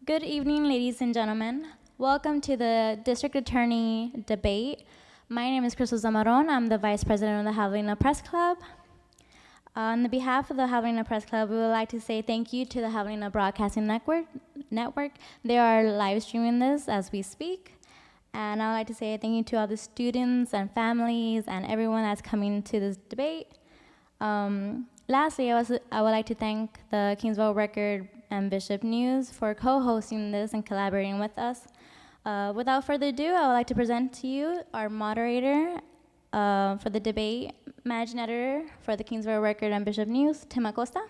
Good evening, ladies and gentlemen. Welcome to the District Attorney debate. My name is Crystal Zamaron. I'm the Vice President of the Javelina Press Club. On the behalf of the Javelina Press Club, we would like to say thank you to the Javelina Broadcasting Network. They are live streaming this as we speak. And I would like to say thank you to all the students and families and everyone that's coming to this debate. Lastly, I would like to thank the Kingsville Record and Bishop News for co-hosting this and collaborating with us. Without further ado, I would like to present to you our moderator for the debate, managing editor for the Kingsville Record and Bishop News, Tim Acosta.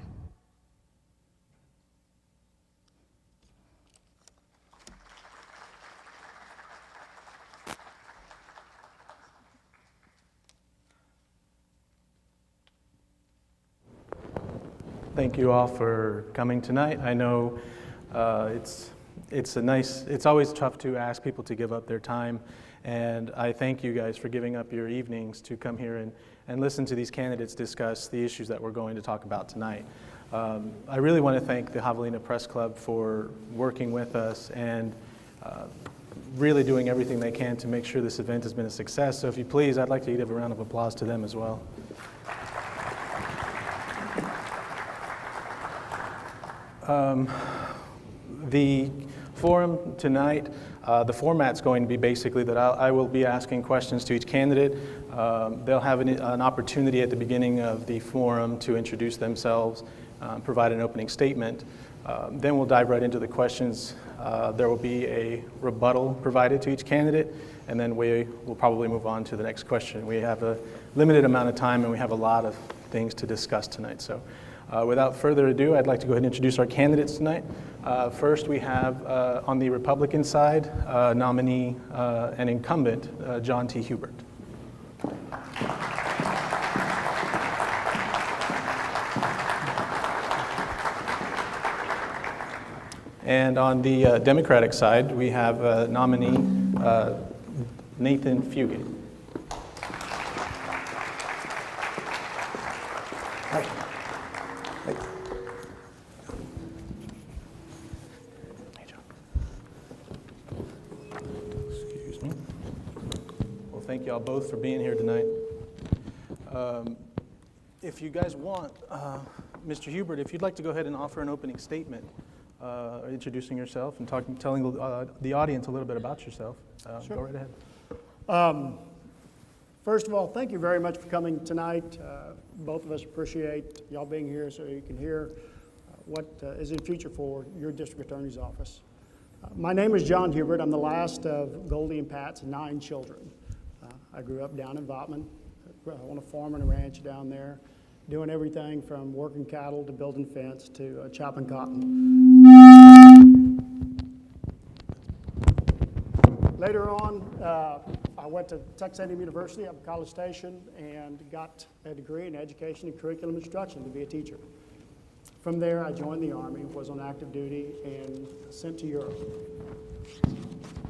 Thank you all for coming tonight. I know it's always tough to ask people to give up their time, and I thank you guys for giving up your evenings to come here and listen to these candidates discuss the issues that we're going to talk about tonight. I really want to thank the Javelina Press Club for working with us and really doing everything they can to make sure this event has been a success. So if you please, I'd like to give a round of applause to them as well. The forum tonight, the format's going to be basically that I will be asking questions to each candidate. They'll have an opportunity at the beginning of the forum to introduce themselves, provide an opening statement. Then we'll dive right into the questions. There will be a rebuttal provided to each candidate, and then we will probably move on to the next question. We have a limited amount of time, and we have a lot of things to discuss tonight. So. Without further ado, I'd like to go ahead and introduce our candidates tonight. First, we have on the Republican side, nominee and incumbent, John T. Hubert. And on the Democratic side, we have nominee Nathan Fugate. Thank you all both for being here tonight. If you guys want, Mr. Hubert, if you'd like to go ahead and offer an opening statement, introducing yourself and telling the audience a little bit about yourself, sure. Go right ahead. First of all, thank you very much for coming tonight. Both of us appreciate y'all being here so you can hear what is in future for your district attorney's office. My name is John Hubert. I'm the last of Goldie and Pat's 9 children. I grew up down in Votman on a farm and a ranch down there, doing everything from working cattle to building fence to chopping cotton. Later on, I went to Texas A&M University up in College Station and got a degree in education and curriculum instruction to be a teacher. From there, I joined the Army, was on active duty, and sent to Europe.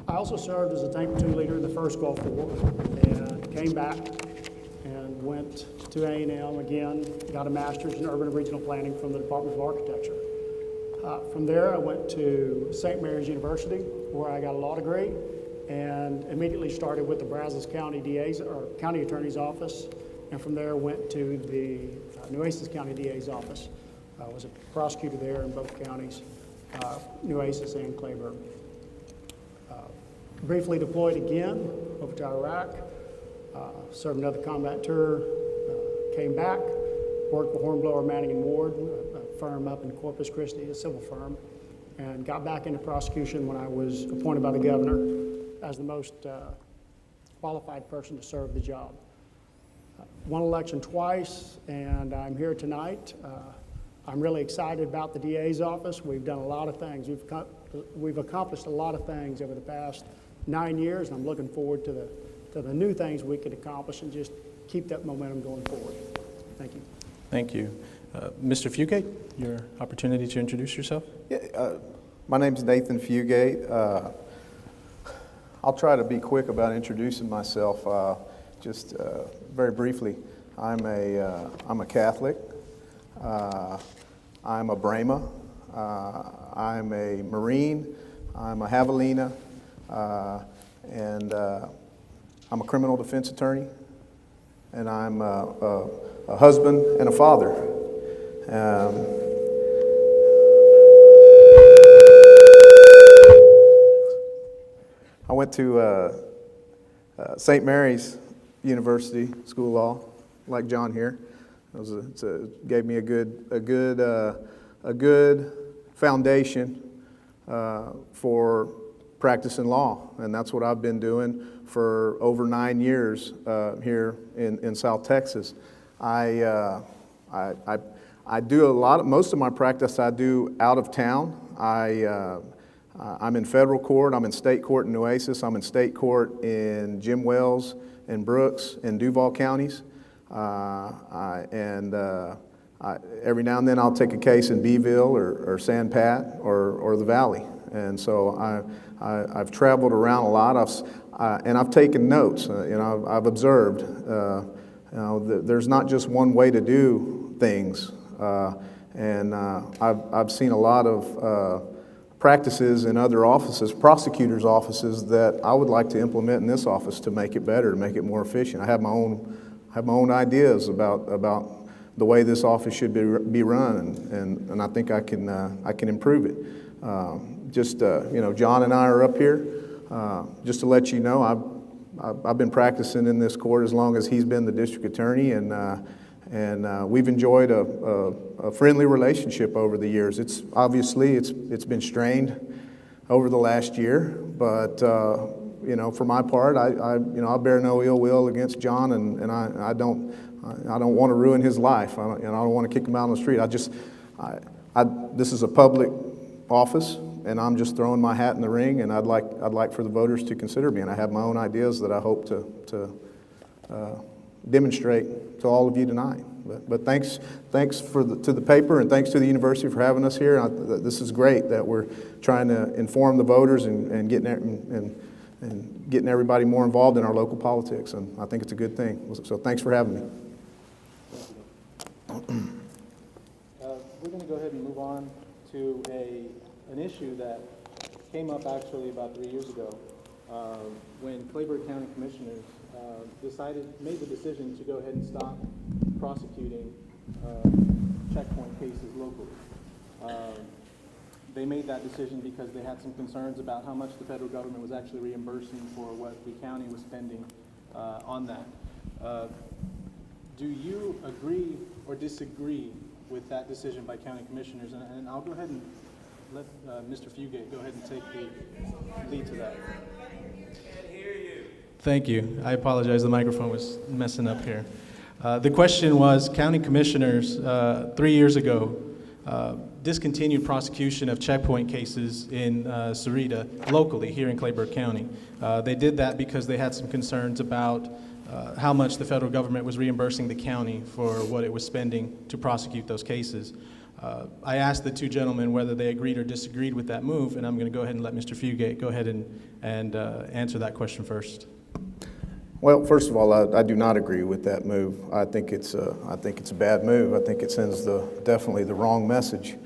I also served as a tank platoon leader in the 1st Gulf War and came back and went to A&M again, got a master's in urban and regional planning from the Department of Architecture. From there, I went to St. Mary's University, where I got a law degree, and immediately started with the Brazos County DA's or County Attorney's Office, and from there went to the Nueces County DA's office. I was a prosecutor there in both counties, Nueces and Kleberg. Briefly deployed again over to Iraq, served another combat tour, came back, worked for Hornblower, Manning & Ward, a firm up in Corpus Christi, a civil firm, and got back into prosecution when I was appointed by the governor as the most qualified person to serve the job. Won election twice, and I'm here tonight. I'm really excited about the DA's office. We've done a lot of things. We've accomplished a lot of things over the past 9 years, and I'm looking forward to the new things we could accomplish and just keep that momentum going forward. Thank you. Thank you. Mr. Fugate, your opportunity to introduce yourself. Yeah, my name's Nathan Fugate. I'll try to be quick about introducing myself. Just very briefly, I'm a Catholic. I'm a Brahma. I'm a Marine, I'm a Javelina, and I'm a criminal defense attorney, and I'm a husband and a father. I went to St. Mary's University School of Law, like John here. It gave me a good foundation for practicing law, and that's what I've been doing for over 9 years here in South Texas. I do most of my practice I do out of town. I'm in federal court, I'm in state court in Nueces, I'm in state court in Jim Wells and Brooks and Duval counties. Every now and then I'll take a case in Beeville or San Pat or the Valley. And so I've traveled around a lot, and I've taken notes. I've observed. There's not just one way to do things, and I've seen a lot of practices in other offices, prosecutors' offices, that I would like to implement in this office to make it better, to make it more efficient. I have my own ideas about the way this office should be run, and I think I can improve it. John and I are up here. Just to let you know, I've been practicing in this court as long as he's been the district attorney, and we've enjoyed a friendly relationship over the years. It's been strained over the last year, but for my part, I bear no ill will against John, and I don't want to ruin his life. I don't want to kick him out on the street. This is a public office, and I'm just throwing my hat in the ring, and I'd like for the voters to consider me, and I have my own ideas that I hope to demonstrate to all of you tonight. But thanks to the paper, and thanks to the university for having us here. This is great that we're trying to inform the voters and getting everybody more involved in our local politics, and I think it's a good thing. So thanks for having me. We're going to go ahead and move on to an issue that came up actually about 3 years ago when Kleberg County Commissioners made the decision to go ahead and stop prosecuting checkpoint cases locally. They made that decision because they had some concerns about how much the federal government was actually reimbursing for what the county was spending on that. Do you agree or disagree with that decision by county commissioners? And I'll go ahead and let Mr. Fugate go ahead and take the lead to that. Thank you. I apologize, the microphone was messing up here. The question was, county commissioners 3 years ago discontinued prosecution of checkpoint cases in Sarita locally here in Kleberg County. They did that because they had some concerns about how much the federal government was reimbursing the county for what it was spending to prosecute those cases. I asked the two gentlemen whether they agreed or disagreed with that move, and I'm going to go ahead and let Mr. Fugate go ahead and answer that question first. Well, first of all, I do not agree with that move. I think it's a bad move. I think it sends definitely the wrong message.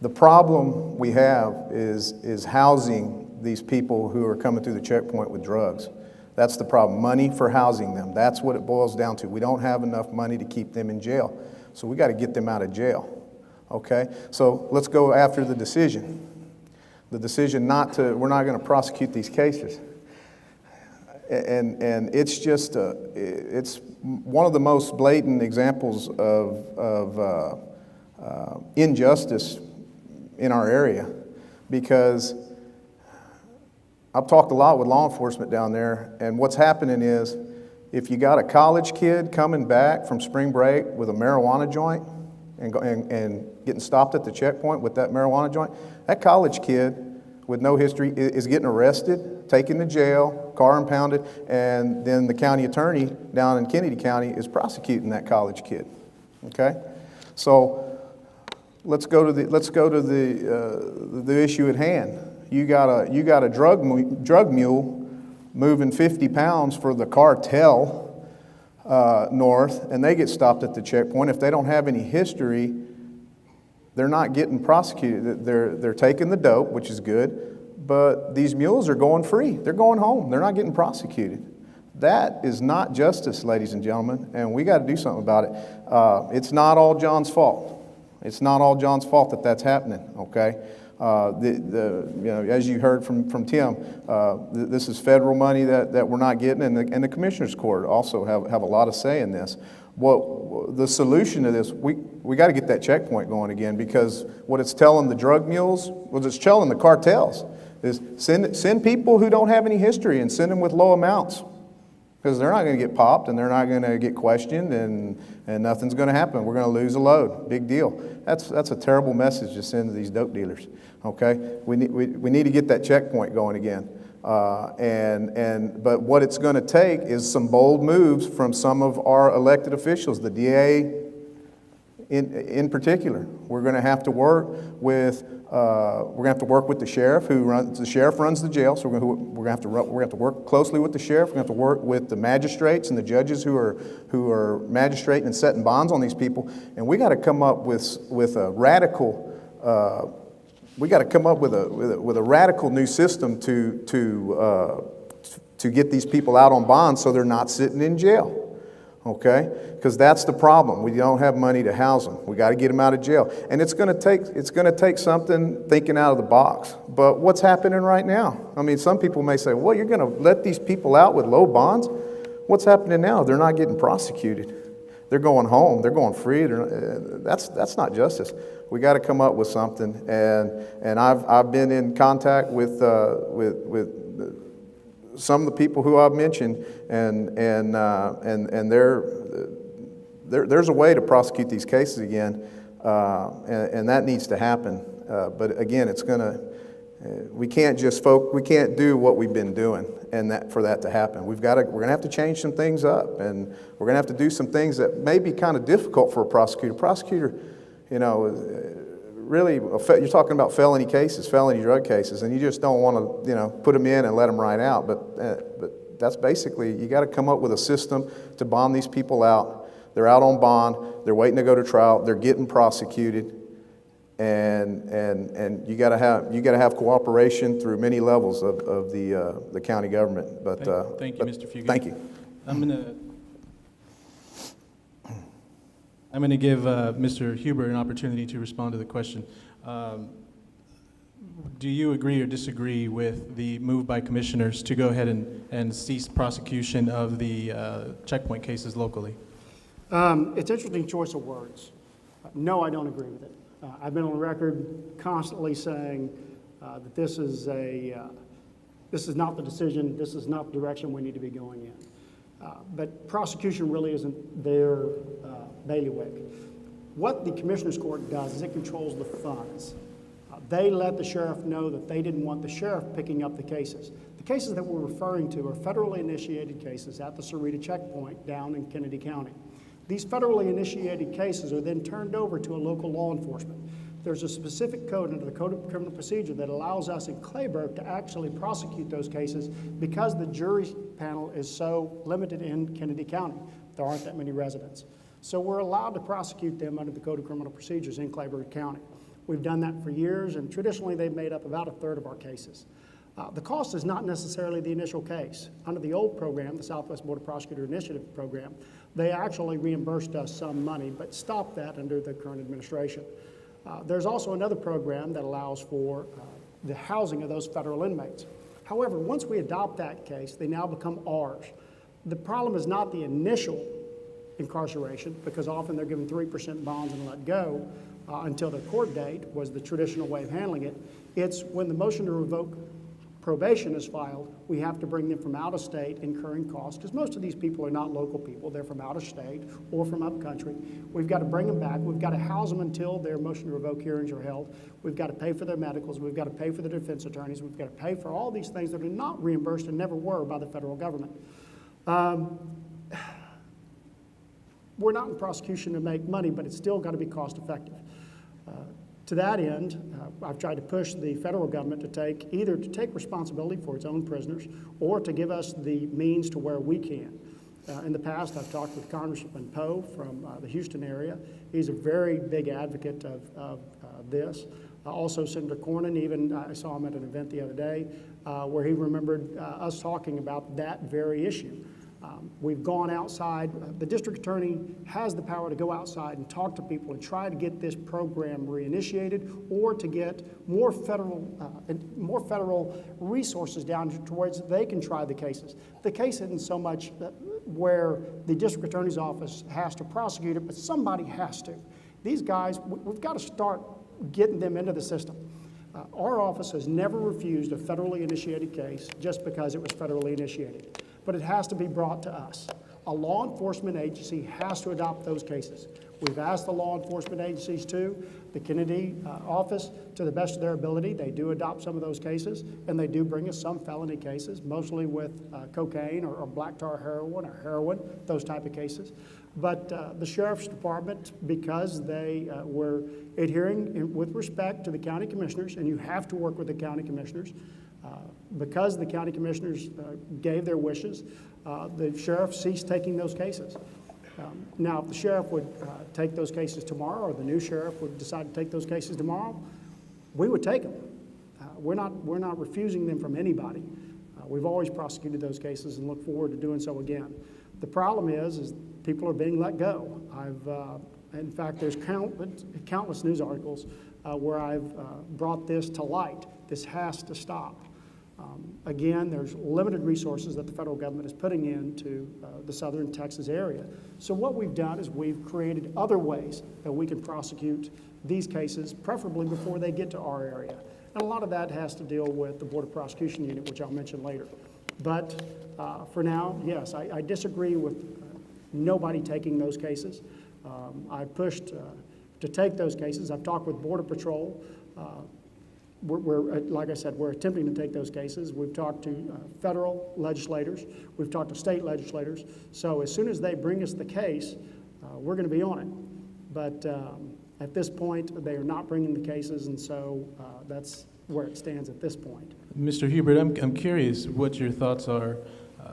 The problem we have is housing these people who are coming through the checkpoint with drugs. That's the problem. Money for housing them. That's what it boils down to. We don't have enough money to keep them in jail. So we got to get them out of jail. Okay? So let's go after the decision. The decision we're not going to prosecute these cases. And it's just it's one of the most blatant examples of injustice in our area, because I've talked a lot with law enforcement down there, and what's happening is if you got a college kid coming back from spring break with a marijuana joint and getting stopped at the checkpoint with that marijuana joint, that college kid with no history is getting arrested, taken to jail, car impounded, and then the county attorney down in Kenedy County is prosecuting that college kid. Okay, so let's go to the issue at hand. You got a drug mule moving 50 pounds for the cartel north, and they get stopped at the checkpoint. If they don't have any history, They're not getting prosecuted. They're taking the dope, which is good, but these mules are going free. They're going home. They're not getting prosecuted. That is not justice, ladies and gentlemen, and we got to do something about it. It's not all John's fault. It's not all John's fault that that's happening, okay? As you heard from Tim, this is federal money that we're not getting, and the Commissioner's Court also have a lot of say in this. The solution to this, we got to get that checkpoint going again, because what it's telling the drug mules, what it's telling the cartels, is send people who don't have any history and send them with low amounts, because they're not going to get popped and they're not going to get questioned, and nothing's going to happen. We're going to lose a load. Big deal. That's a terrible message to send to these dope dealers. Okay, we need to get that checkpoint going again. But what it's going to take is some bold moves from some of our elected officials, the DA in particular. We're going to have to work with the sheriff the sheriff runs the jail, so we're going to have to work closely with the sheriff. We're going to have to work with the magistrates and the judges who are magistrating and setting bonds on these people, and we got to come up with a radical. We got to come up with a radical new system to get these people out on bond so they're not sitting in jail. Okay, because that's the problem. We don't have money to house them. We got to get them out of jail, and it's going to take something thinking out of the box. But what's happening right now? I mean, some people may say, "Well, you're going to let these people out with low bonds." What's happening now? They're not getting prosecuted. They're going home. They're going free. That's not justice. We got to come up with something. And I've been in contact with some of the people who I've mentioned, and there's a way to prosecute these cases again, and that needs to happen. But again, we can't do what we've been doing, and for that to happen, we're gonna have to change some things up, and we're gonna have to do some things that may be kind of difficult for a prosecutor. Really, you're talking about felony drug cases, and you just don't want to, put them in and let them ride out. But that's basically, you got to come up with a system to bond these people out. They're out on bond. They're waiting to go to trial. They're getting prosecuted, and you got to have cooperation through many levels of the county government. But thank you, Mr. Fugate. Thank you. I'm going to give Mr. Hubert an opportunity to respond to the question. Do you agree or disagree with the move by commissioners to go ahead and cease prosecution of the checkpoint cases locally? It's an interesting choice of words. No, I don't agree with it. I've been on record constantly saying that this is not the decision, this is not the direction we need to be going in. But prosecution really isn't their bailiwick. What the Commissioner's Court does is it controls the funds. They let the sheriff know that they didn't want the sheriff picking up the cases. The cases that we're referring to are federally initiated cases at the Sarita checkpoint down in Kenedy County. These federally initiated cases are then turned over to a local law enforcement. There's a specific code under the Code of Criminal Procedure that allows us in Kleberg to actually prosecute those cases because the jury panel is so limited in Kenedy County. There aren't that many residents. So we're allowed to prosecute them under the Code of Criminal Procedures in Kleberg County. We've done that for years, and traditionally they've made up about a third of our cases. The cost is not necessarily the initial case. Under the old program, the Southwest Board of Prosecutor Initiative program, they actually reimbursed us some money, but stopped that under the current administration. There's also another program that allows for the housing of those federal inmates. However, once we adopt that case, they now become ours. The problem is not the initial incarceration, because often they're given 3% bonds and let go until their court date was the traditional way of handling it. It's when the motion to revoke probation is filed, we have to bring them from out of state, incurring costs, because most of these people are not local people. They're from out of state or from up country. We've got to bring them back. We've got to house them until their motion to revoke hearings are held. We've got to pay for their medicals. We've got to pay for the defense attorneys. We've got to pay for all these things that are not reimbursed and never were by the federal government. We're not in prosecution to make money, but it's still got to be cost effective. To that end, I've tried to push the federal government to take responsibility for its own prisoners or to give us the means to where we can. In the past, I've talked with Congressman Poe from the Houston area, He's a very big advocate of this. Also, Senator Cornyn, even I saw him at an event the other day where he remembered us talking about that very issue. We've gone outside. The district attorney has the power to go outside and talk to people and try to get this program reinitiated, or to get more federal resources down towards they can try the cases. The case isn't so much where the district attorney's office has to prosecute it, but somebody has to. These guys, we've got to start getting them into the system. Our office has never refused a federally initiated case just because it was federally initiated, but it has to be brought to us. A law enforcement agency has to adopt those cases. We've asked the law enforcement agencies to. The Kenedy office, to the best of their ability, they do adopt some of those cases, and they do bring us some felony cases, mostly with cocaine or black tar heroin, those type of cases. But the Sheriff's Department, because they were adhering with respect to the county commissioners, and you have to work with the county commissioners, because the county commissioners gave their wishes, the sheriff ceased taking those cases. Now, if the sheriff would take those cases tomorrow, or the new sheriff would decide to take those cases tomorrow, we would take them. We're not refusing them from anybody. We've always prosecuted those cases and look forward to doing so again. The problem is people are being let go. In fact, there's countless news articles where I've brought this to light. This has to stop. Again, there's limited resources that the federal government is putting into the southern Texas area. So what we've done is we've created other ways that we can prosecute these cases, preferably before they get to our area. And a lot of that has to deal with the Board of Prosecution Unit, which I'll mention later. But for now, yes, I disagree with nobody taking those cases. I pushed to take those cases. I've talked with Border Patrol. Like I said, we're attempting to take those cases. We've talked to federal legislators. We've talked to state legislators. So as soon as they bring us the case, we're going to be on it. But at this point, they are not bringing the cases, and so that's where it stands at this point. Mr. Hubert, I'm curious what your thoughts are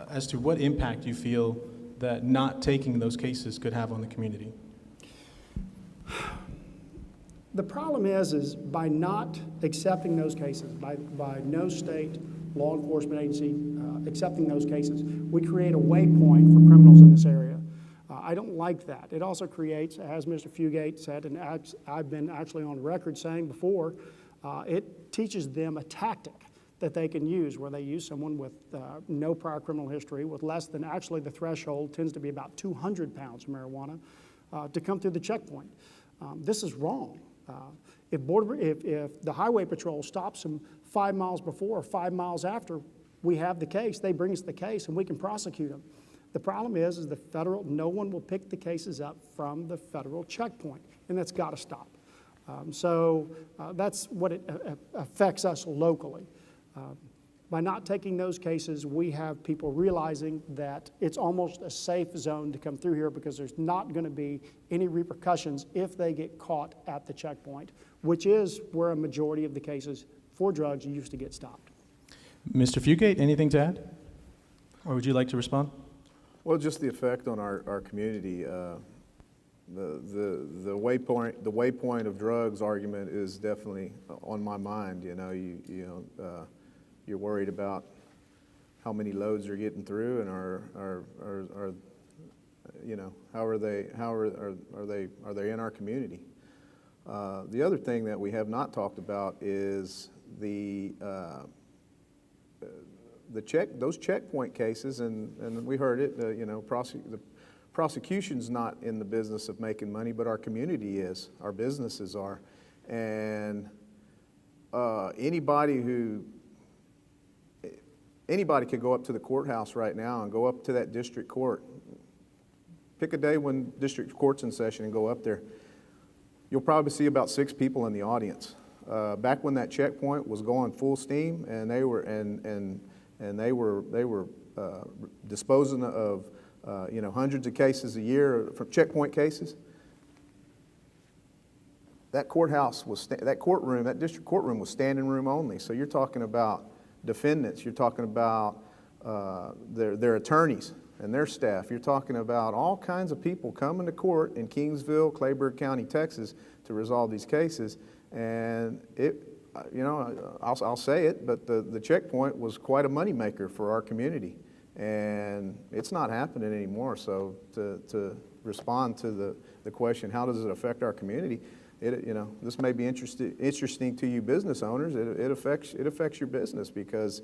as to what impact you feel that not taking those cases could have on the community. The problem is by not accepting those cases, by no state law enforcement agency accepting those cases, we create a waypoint for criminals in this area. I don't like that. It also creates, as Mr. Fugate said, and I've been actually on record saying before, it teaches them a tactic that they can use, where they use someone with no prior criminal history, with less than, actually the threshold tends to be about 200 pounds of marijuana, to come through the checkpoint. This is wrong. If the highway patrol stops them 5 miles before or 5 miles after we have the case, they bring us the case and we can prosecute them. The problem is no one will pick the cases up from the federal checkpoint, and that's got to stop. So that's what it affects us locally. By not taking those cases, we have people realizing that it's almost a safe zone to come through here because there's not going to be any repercussions if they get caught at the checkpoint, which is where a majority of the cases for drugs used to get stopped. Mr. Fugate, anything to add? Or would you like to respond? Well, just the effect on our community. The waypoint of drugs argument is definitely on my mind. You know, you're worried about how many loads are getting through, and are you know, how are they in our community? The other thing that we have not talked about is those checkpoint cases, and we heard it. You know, the prosecution's not in the business of making money, but our community is. Our businesses are, and anybody could go up to the courthouse right now and go up to that district court. Pick a day when district court's in session and go up there. You'll probably see about 6 people in the audience. Back when that checkpoint was going full steam, and they were disposing of you know, hundreds of cases a year from checkpoint cases. That courthouse was that district courtroom was standing room only. So you're talking about defendants. You're talking about their attorneys. and their staff. You're talking about all kinds of people coming to court in Kingsville, Kleberg County, Texas, to resolve these cases. And I'll say it, but the checkpoint was quite a moneymaker for our community. And it's not happening anymore. So to respond to the question, how does it affect our community? This may be interesting to you business owners. It affects your business, because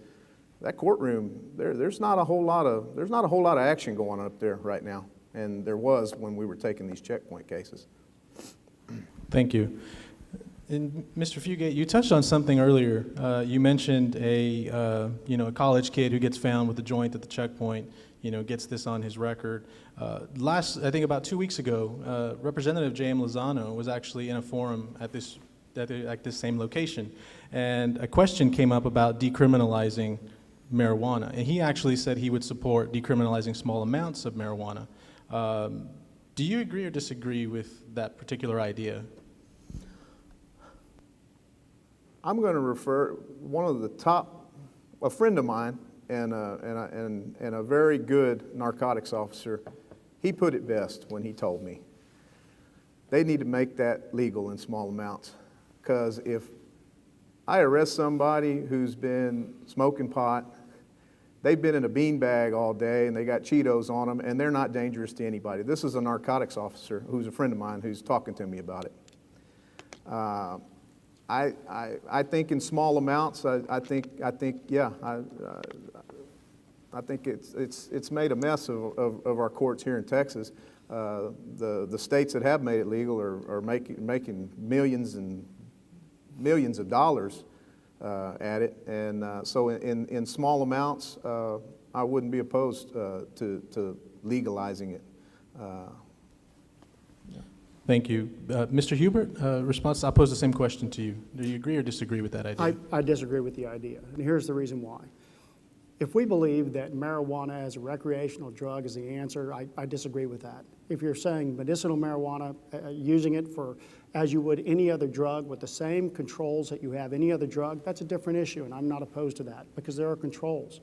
that courtroom, there's not a whole lot of action going on up there right now, and there was when we were taking these checkpoint cases. Thank you. And Mr. Fugate, you touched on something earlier. You mentioned a college kid who gets found with a joint at the checkpoint, gets this on his record. I think about 2 weeks ago, Representative J.M. Lozano was actually in a forum at this same location, and a question came up about decriminalizing marijuana, and he actually said he would support decriminalizing small amounts of marijuana. Do you agree or disagree with that particular idea? I'm going to refer a friend of mine and a very good narcotics officer. He put it best when he told me they need to make that legal in small amounts, because if I arrest somebody who's been smoking pot, they've been in a beanbag all day and they got Cheetos on them, and they're not dangerous to anybody. This is a narcotics officer who's a friend of mine who's talking to me about it. I think in small amounts. I think it's made a mess of our courts here in Texas. The states that have made it legal are making millions and millions of dollars at it, and so in small amounts, I wouldn't be opposed to legalizing it. Thank you. Mr. Hubert, response, I'll pose the same question to you. Do you agree or disagree with that idea? I disagree with the idea, and here's the reason why. If we believe that marijuana as a recreational drug is the answer, I disagree with that. If you're saying medicinal marijuana, using it as you would any other drug with the same controls that you have any other drug, that's a different issue, and I'm not opposed to that, because there are controls.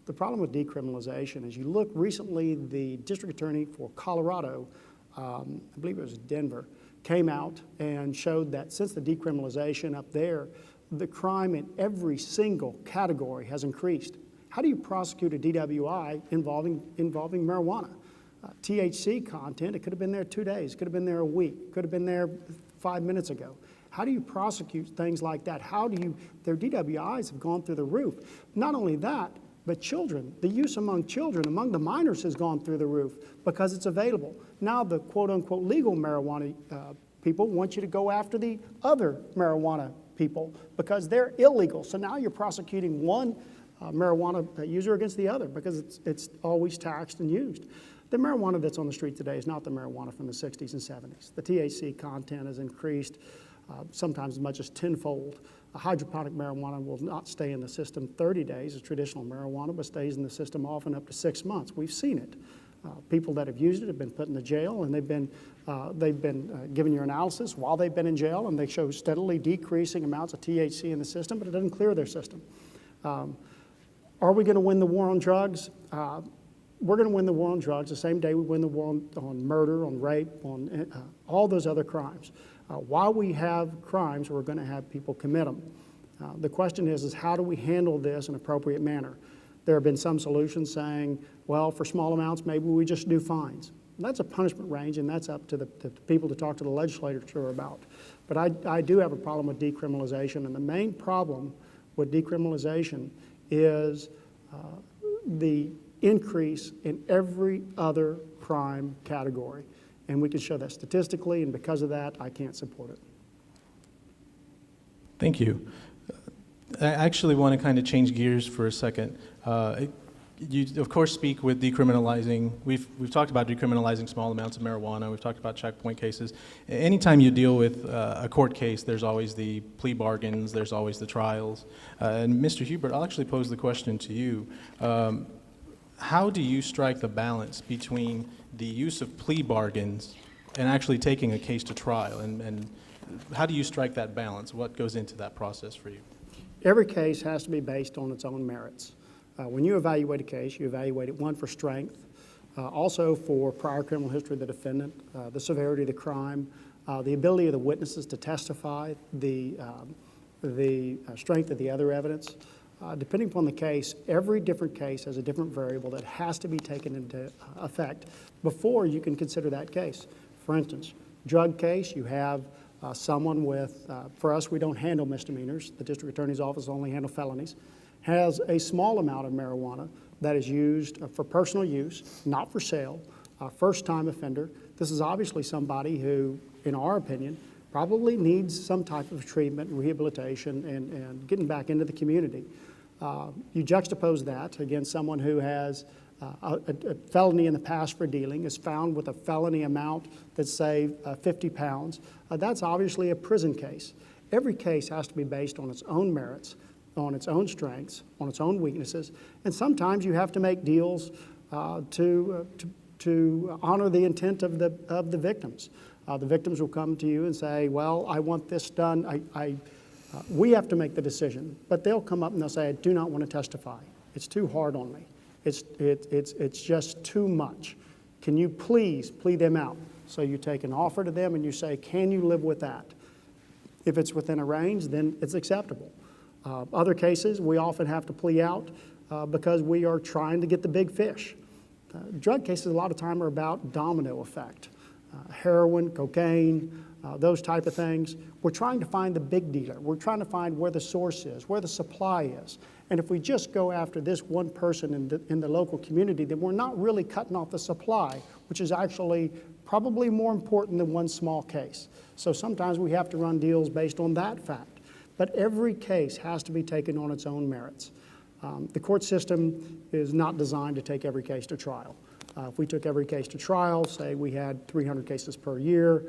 The problem with decriminalization is, you look recently, the district attorney for Colorado, I believe it was Denver, came out and showed that since the decriminalization up there, the crime in every single category has increased. How do you prosecute a DWI involving marijuana? THC content, it could have been there 2 days, could have been there a week, could have been there 5 minutes ago. How do you prosecute things like that? Their DWIs have gone through the roof. Not only that, but children, the use among children, among the minors, has gone through the roof because it's available. Now the quote-unquote legal marijuana people want you to go after the other marijuana people because they're illegal. So now you're prosecuting one marijuana user against the other because it's always taxed and used. The marijuana that's on the street today is not the marijuana from the 60s and 70s. The THC content has increased sometimes as much as tenfold. Hydroponic marijuana will not stay in the system 30 days as traditional marijuana, but stays in the system often up to 6 months. We've seen it. People that have used it have been put in the jail, and they've been given your analysis while they've been in jail, and they show steadily decreasing amounts of THC in the system, but it doesn't clear their system. Are we going to win the war on drugs? We're going to win the war on drugs the same day we win the war on murder, on rape, on all those other crimes. While we have crimes, we're going to have people commit them. The question is how do we handle this in an appropriate manner? There have been some solutions saying, well, for small amounts, maybe we just do fines. That's a punishment range, and that's up to the people to talk to the legislature about. But I do have a problem with decriminalization, and the main problem with decriminalization is the increase in every other crime category. And we can show that statistically, and because of that, I can't support it. Thank you. I actually want to kind of change gears for a second. You, of course, speak with decriminalizing. We've talked about decriminalizing small amounts of marijuana. We've talked about checkpoint cases. Anytime you deal with a court case, there's always the plea bargains, there's always the trials. And Mr. Hubert, I'll actually pose the question to you. How do you strike the balance between the use of plea bargains and actually taking a case to trial? And how do you strike that balance? What goes into that process for you? Every case has to be based on its own merits. When you evaluate a case, you evaluate it, one, for strength, Also for prior criminal history of the defendant, the severity of the crime, the ability of the witnesses to testify, the strength of the other evidence. Depending upon the case, every different case has a different variable that has to be taken into effect before you can consider that case. For instance, drug case, you have someone with, for us, we don't handle misdemeanors. The district attorney's office only handles felonies. Has a small amount of marijuana that is used for personal use, not for sale, first-time offender. This is obviously somebody who, in our opinion, probably needs some type of treatment, rehabilitation, and getting back into the community. You juxtapose that against someone who has a felony in the past for dealing, is found with a felony amount that's, say, 50 pounds. That's obviously a prison case. Every case has to be based on its own merits, on its own strengths, on its own weaknesses, and sometimes you have to make deals to honor the intent of the victims. The victims will come to you and say, well, I want this done. We have to make the decision, but they'll come up and they'll say, I do not want to testify. It's too hard on me. It's just too much. Can you please plead them out? So you take an offer to them and you say, can you live with that? If it's within a range, then it's acceptable. Other cases, we often have to plea out because we are trying to get the big fish. Drug cases a lot of time are about domino effect. Heroin, cocaine, those type of things. We're trying to find the big dealer. We're trying to find where the source is, where the supply is. And if we just go after this one person in the local community, then we're not really cutting off the supply, which is actually probably more important than one small case. So sometimes we have to run deals based on that fact. But every case has to be taken on its own merits. The court system is not designed to take every case to trial. If we took every case to trial, say we had 300 cases per year,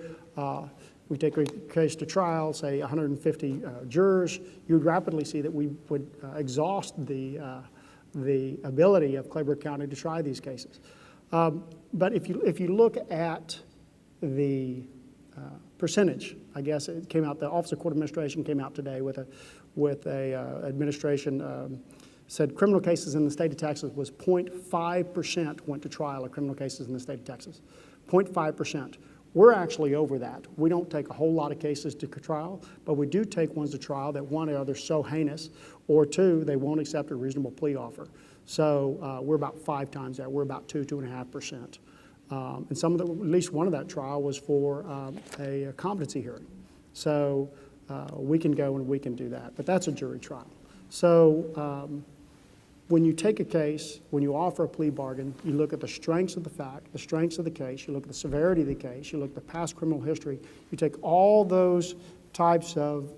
we take a case to trial, say 150 jurors, you'd rapidly see that we would exhaust the ability of Kleberg County to try these cases. But if you look at the percentage, I guess it came out, the Office of Court Administration came out today with a administration said criminal cases in the state of Texas was 0.5% went to trial of criminal cases in the state of Texas. 0.5%. We're actually over that. We don't take a whole lot of cases to trial, but we do take ones to trial that, one, are so heinous, or two, they won't accept a reasonable plea offer. So we're about 5 times that. We're about 2.5%. And some of at least one of that trial was for a competency hearing. So we can go and we can do that, but that's a jury trial. So when you take a case, when you offer a plea bargain, you look at the strengths of the fact, the strengths of the case, you look at the severity of the case, you look at the past criminal history, you take all those types of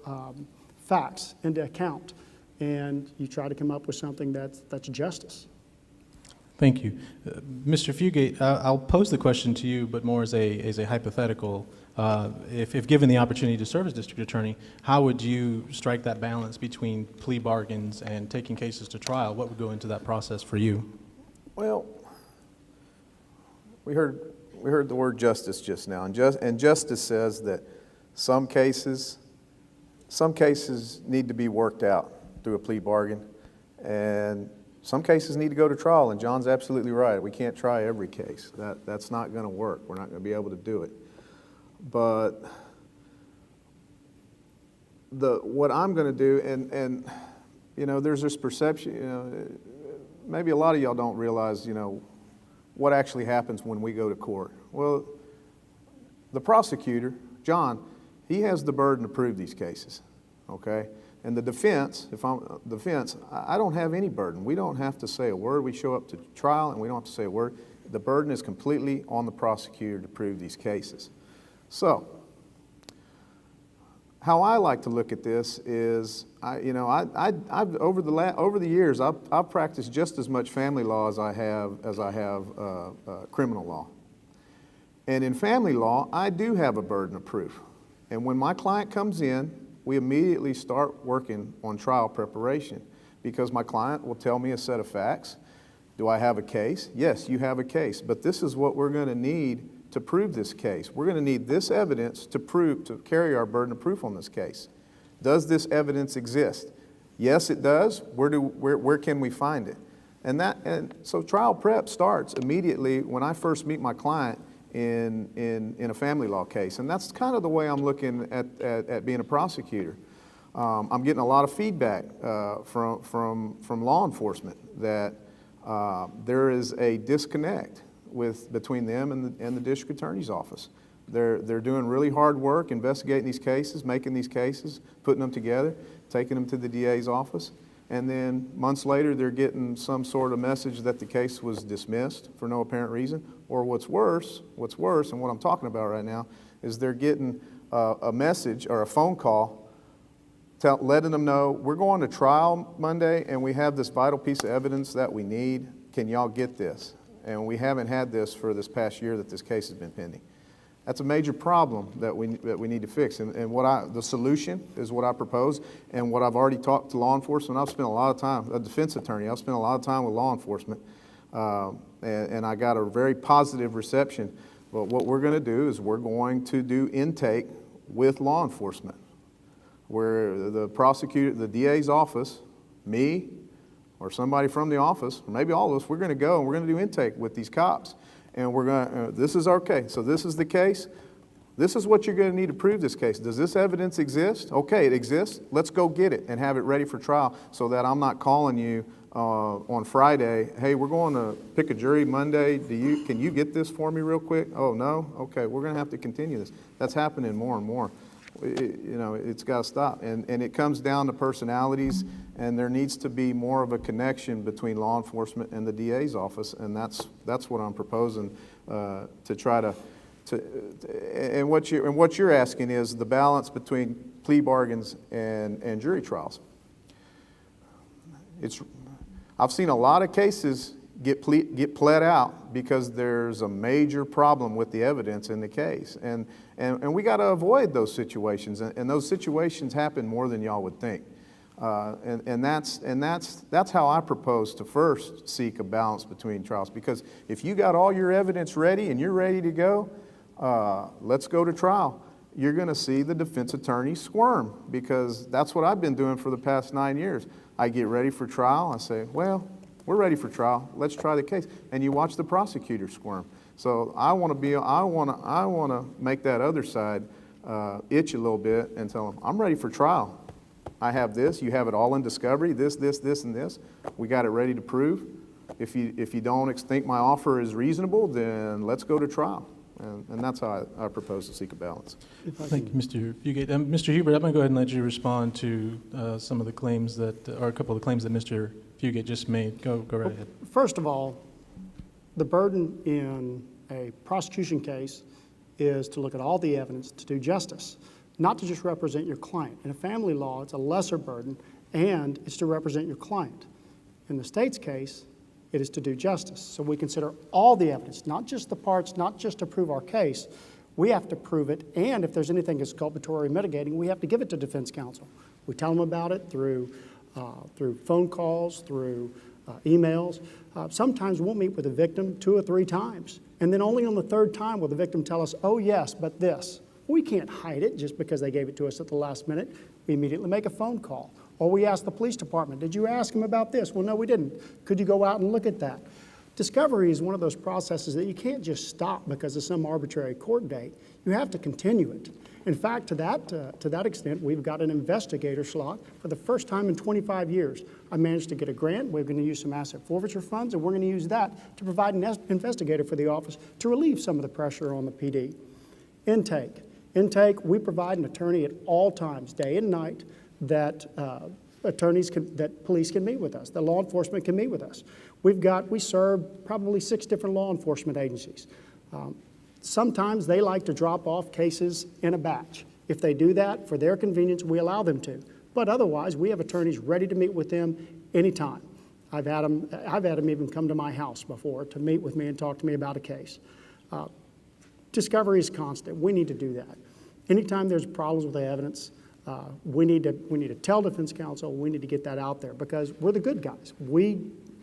facts into account, and you try to come up with something that's justice. Thank you. Mr. Fugate, I'll pose the question to you, but more as a hypothetical. If given the opportunity to serve as district attorney, how would you strike that balance between plea bargains and taking cases to trial? What would go into that process for you? Well, we heard the word justice just now, and justice says that some cases need to be worked out through a plea bargain, and some cases need to go to trial, and John's absolutely right. We can't try every case. That's not going to work. We're not going to be able to do it. But what I'm going to do, and you know, there's this perception, you know, maybe a lot of y'all don't realize, you know, what actually happens when we go to court. Well, the prosecutor, John, he has the burden to prove these cases, okay? And the defense, I don't have any burden. We don't have to say a word. We show up to trial and we don't have to say a word. The burden is completely on the prosecutor to prove these cases. So, how I like to look at this is, I've over the years, I've practiced just as much family law as I have criminal law. And in family law, I do have a burden of proof. And when my client comes in, we immediately start working on trial preparation because my client will tell me a set of facts. Do I have a case? Yes, you have a case, but this is what we're going to need to prove this case. We're going to need this evidence to carry our burden of proof on this case. Does this evidence exist? Yes, it does. Where can we find it? And so trial prep starts immediately when I first meet my client in a family law case. And that's kind of the way I'm looking at being a prosecutor. I'm getting a lot of feedback from law enforcement that there is a disconnect between them and the district attorney's office. They're doing really hard work investigating these cases, making these cases, putting them together, taking them to the DA's office, and then months later they're getting some sort of message that the case was dismissed for no apparent reason, or what's worse, and what I'm talking about right now, is they're getting a message or a phone call letting them know, we're going to trial Monday and we have this vital piece of evidence that we need. Can y'all get this? And we haven't had this for this past year that this case has been pending. That's a major problem that we need to fix. And the solution is what I propose, and what I've already talked to law enforcement. I've spent a lot of time, a defense attorney, I've spent a lot of time with law enforcement, and I got a very positive reception. But what we're going to do is we're going to do intake with law enforcement, where the prosecutor, the DA's office, me, or somebody from the office, or maybe all of us, we're going to go and we're going to do intake with these cops. And we're going to, this is our case. So this is the case. This is what you're going to need to prove this case. Does this evidence exist? Okay, it exists. Let's go get it and have it ready for trial so that I'm not calling you on Friday, hey, we're going to pick a jury Monday. Can you get this for me real quick? Oh, no? Okay, we're going to have to continue this. That's happening more and more. It's got to stop. And it comes down to personalities, and there needs to be more of a connection between law enforcement and the DA's office, and that's what I'm proposing to try to and what you're asking is the balance between plea bargains and jury trials. I've seen a lot of cases get pled out because there's a major problem with the evidence in the case. And we got to avoid those situations. And those situations happen more than y'all would think. And that's how I propose to first seek a balance between trials. Because if you got all your evidence ready and you're ready to go, let's go to trial. You're going to see the defense attorney squirm, because that's what I've been doing for the past 9 years. I get ready for trial. I say, well, we're ready for trial. Let's try the case. And you watch the prosecutor squirm. So I want to make that other side itch a little bit and tell them, I'm ready for trial. I have this. You have it all in discovery. This, and this. We got it ready to prove. If you don't think my offer is reasonable, then let's go to trial. And that's how I propose to seek a balance. Thank you, Mr. Fugate. Mr. Hubert, I'm going to go ahead and let you respond to some of the claims or a couple of the claims that Mr. Fugate just made. Go right ahead. First of all, the burden in a prosecution case is to look at all the evidence, to do justice, not to just represent your client. In a family law, it's a lesser burden, and it's to represent your client. In the state's case, it is to do justice. So we consider all the evidence, not just the parts, not just to prove our case. We have to prove it, and if there's anything exculpatory or mitigating, we have to give it to defense counsel. We tell them about it through phone calls, through emails. Sometimes we'll meet with the victim 2 or 3 times, and then only on the 3rd time will the victim tell us, oh yes, but this. We can't hide it just because they gave it to us at the last minute. We immediately make a phone call. Or we ask the police department, did you ask them about this? Well, no, we didn't. Could you go out and look at that? Discovery is one of those processes that you can't just stop because of some arbitrary court date. You have to continue it. In fact, to that extent, we've got an investigator slot for the first time in 25 years. I managed to get a grant. We're going to use some asset forfeiture funds, and we're going to use that to provide an investigator for the office to relieve some of the pressure on the PD. Intake, we provide an attorney at all times, day and night, that police can meet with us, that law enforcement can meet with us. We serve probably 6 different law enforcement agencies. Sometimes they like to drop off cases in a batch. If they do that for their convenience, we allow them to. But otherwise, we have attorneys ready to meet with them anytime. I've had them even come to my house before to meet with me and talk to me about a case. Discovery is constant. We need to do that. Anytime there's problems with the evidence, we need to tell defense counsel, we need to get that out there, because we're the good guys.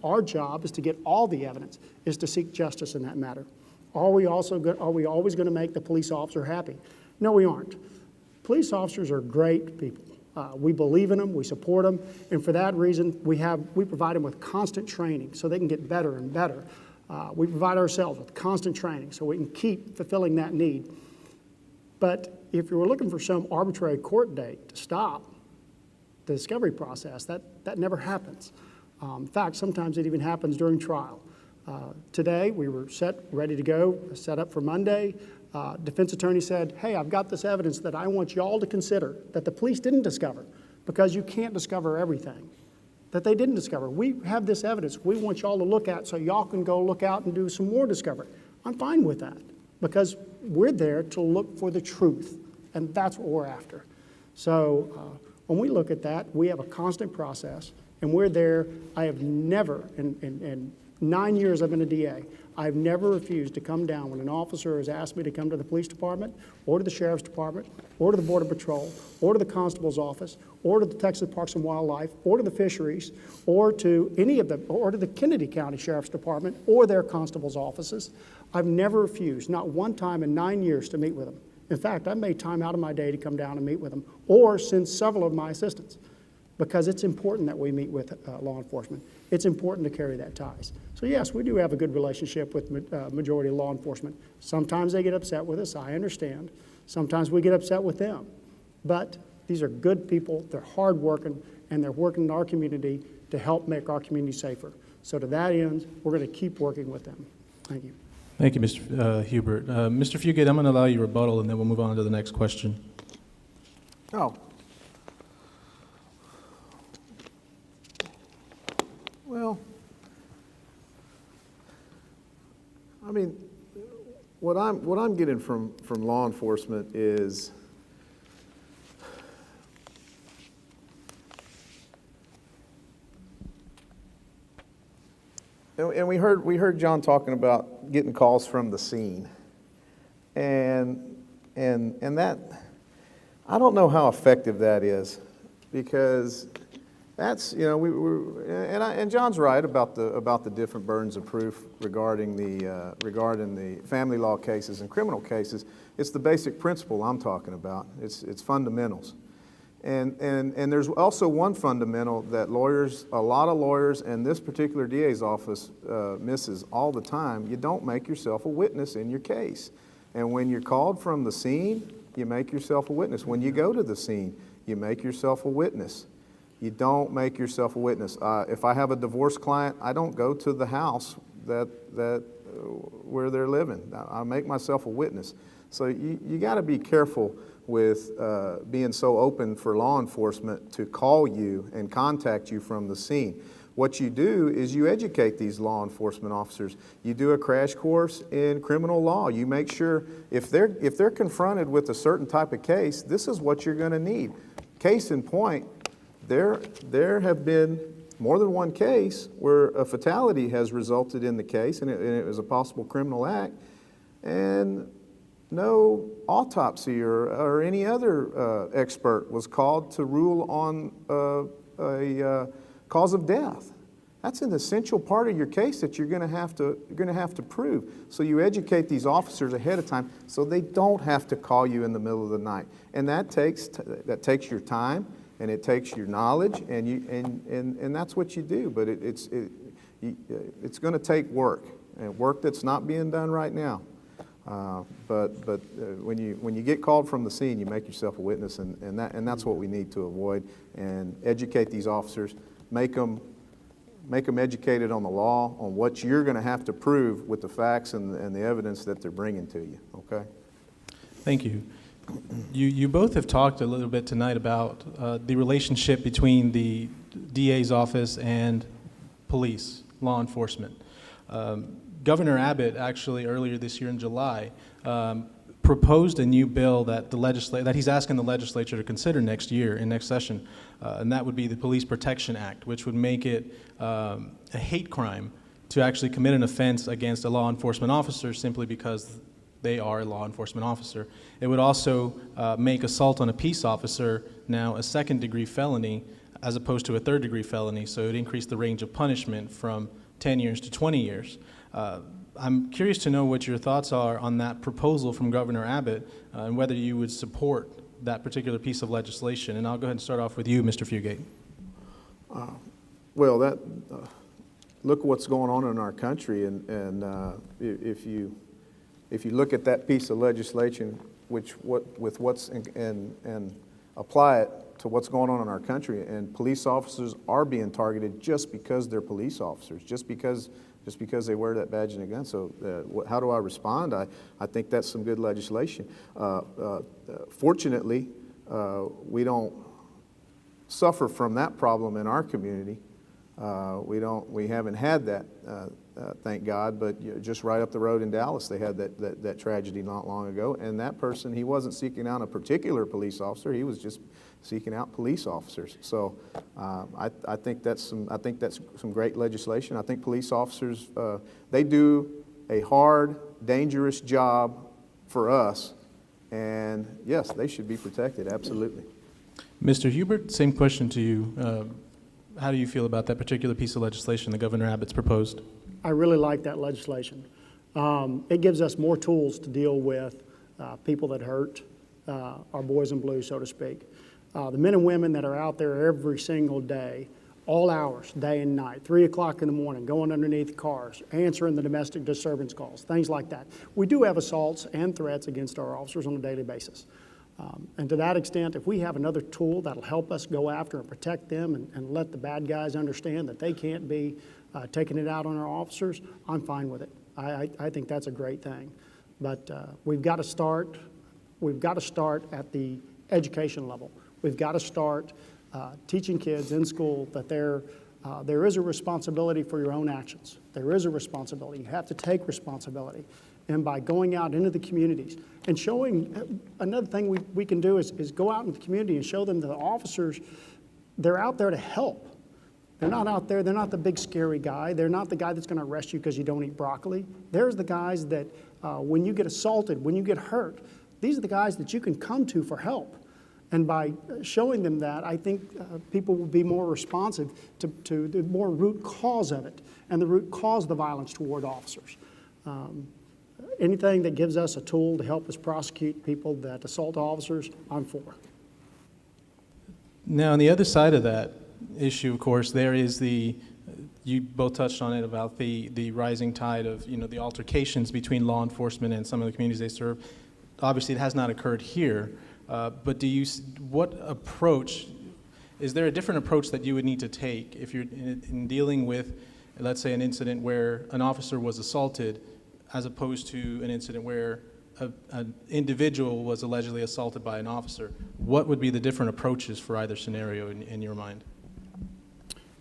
Our job is to get all the evidence, is to seek justice in that matter. Are we always going to make the police officer happy? No, we aren't. Police officers are great people. We believe in them, we support them, and for that reason, we provide them with constant training so they can get better and better. We provide ourselves with constant training so we can keep fulfilling that need. But if you were looking for some arbitrary court date to stop the discovery process, that never happens. In fact, sometimes it even happens during trial. Today, we were ready to go, set up for Monday. Defense attorney said, hey, I've got this evidence that I want y'all to consider that the police didn't discover, because you can't discover everything that they didn't discover. We have this evidence we want y'all to look at so y'all can go look out and do some more discovery. I'm fine with that, because we're there to look for the truth, and that's what we're after. So when we look at that, we have a constant process, and we're there. I have never, in 9 years I've been a DA, I've never refused to come down when an officer has asked me to come to the police department, or to the sheriff's department, or to the border patrol, or to the constable's office, or to the Texas Parks and Wildlife, or to the fisheries, or to or to the Kenedy County Sheriff's Department, or their constable's offices. I've never refused, not one time in 9 years, to meet with them. In fact, I've made time out of my day to come down and meet with them, or send several of my assistants, because it's important that we meet with law enforcement. It's important to carry that ties. So yes, we do have a good relationship with majority of law enforcement. Sometimes they get upset with us, I understand. Sometimes we get upset with them. But these are good people, they're hardworking, and they're working in our community to help make our community safer. So to that end, we're going to keep working with them. Thank you. Thank you, Mr. Hubert. Mr. Fugate, I'm going to allow you rebuttal, and then we'll move on to the next question. Oh. Well, I mean, what I'm getting from law enforcement is and we heard John talking about getting calls from the scene, and that, I don't know how effective that is, because that's, you know, and John's right about the different burdens of proof regarding the family law cases and criminal cases. It's the basic principle I'm talking about. It's fundamentals, and there's also one fundamental that a lot of lawyers, and this particular DA's office misses all the time. You don't make yourself a witness in your case, and when you're called from the scene, you make yourself a witness. When you go to the scene, you make yourself a witness. You don't make yourself a witness. If I have a divorce client, I don't go to the house where they're living. I make myself a witness. So you got to be careful with being so open for law enforcement to call you and contact you from the scene. What you do is you educate these law enforcement officers. You do a crash course in criminal law. You make sure if they're confronted with a certain type of case, this is what you're going to need. Case in point, there have been more than one case where a fatality has resulted in the case, and it was a possible criminal act, and no autopsy or any other expert was called to rule on a cause of death. That's an essential part of your case that you're going to have to prove. So you educate these officers ahead of time so they don't have to call you in the middle of the night, and that takes your time. And it takes your knowledge, and that's what you do. But it's going to take work, and work that's not being done right now. But when you get called from the scene, you make yourself a witness, and that's what we need to avoid. And educate these officers, make them educated on the law, on what you're going to have to prove with the facts and the evidence that they're bringing to you. Okay. Thank you. You both have talked a little bit tonight about the relationship between the DA's office and police, law enforcement. Governor Abbott actually earlier this year in July proposed a new bill that he's asking the legislature to consider next session, and that would be the Police Protection Act, which would make it a hate crime to actually commit an offense against a law enforcement officer simply because they are a law enforcement officer. It would also make assault on a peace officer now a second-degree felony as opposed to a third-degree felony, so it would increase the range of punishment from 10 years to 20 years. I'm curious to know what your thoughts are on that proposal from Governor Abbott and whether you would support that particular piece of legislation? And I'll go ahead and start off with you, Mr. Fugate. Well, look what's going on in our country, and if you look at that piece of legislation, and apply it to what's going on in our country, and police officers are being targeted just because they're police officers, just because they wear that badge and a gun. So how do I respond? I think that's some good legislation. Fortunately, we don't suffer from that problem in our community. We haven't had that, thank God, but just right up the road in Dallas, they had that tragedy not long ago. And that person, he wasn't seeking out a particular police officer, he was just seeking out police officers. So I think that's some great legislation. I think police officers, they do a hard, dangerous job for us, and yes, they should be protected, absolutely. Mr. Hubert, same question to you. How do you feel about that particular piece of legislation that Governor Abbott's proposed? I really like that legislation. It gives us more tools to deal with people that hurt, our boys in blue, so to speak. The men and women that are out there every single day, all hours, day and night, 3 o'clock in the morning, going underneath cars, answering the domestic disturbance calls, things like that. We do have assaults and threats against our officers on a daily basis. And to that extent, if we have another tool that'll help us go after and protect them and let the bad guys understand that they can't be taking it out on our officers, I'm fine with it. I think that's a great thing. But we've got to start at the education level. We've got to start teaching kids in school that there is a responsibility for your own actions. There is a responsibility. You have to take responsibility. And by going out into the communities and showing, another thing we can do is go out in the community and show them that the officers, they're out there to help. They're not out there, they're not the big scary guy. They're not the guy that's going to arrest you because you don't eat broccoli. There's the guys that when you get assaulted, when you get hurt, these are the guys that you can come to for help. And by showing them that, I think people will be more responsive to the more root cause of it and the root cause of the violence toward officers. Anything that gives us a tool to help us prosecute people that assault officers, I'm for. Now, on the other side of that issue, of course, there is you both touched on it about the rising tide of, the altercations between law enforcement and some of the communities they serve. Obviously, it has not occurred here, but what approach, is there a different approach that you would need to take if you're in dealing with, let's say, an incident where an officer was assaulted, as opposed to an incident where an individual was allegedly assaulted by an officer? What would be the different approaches for either scenario in your mind?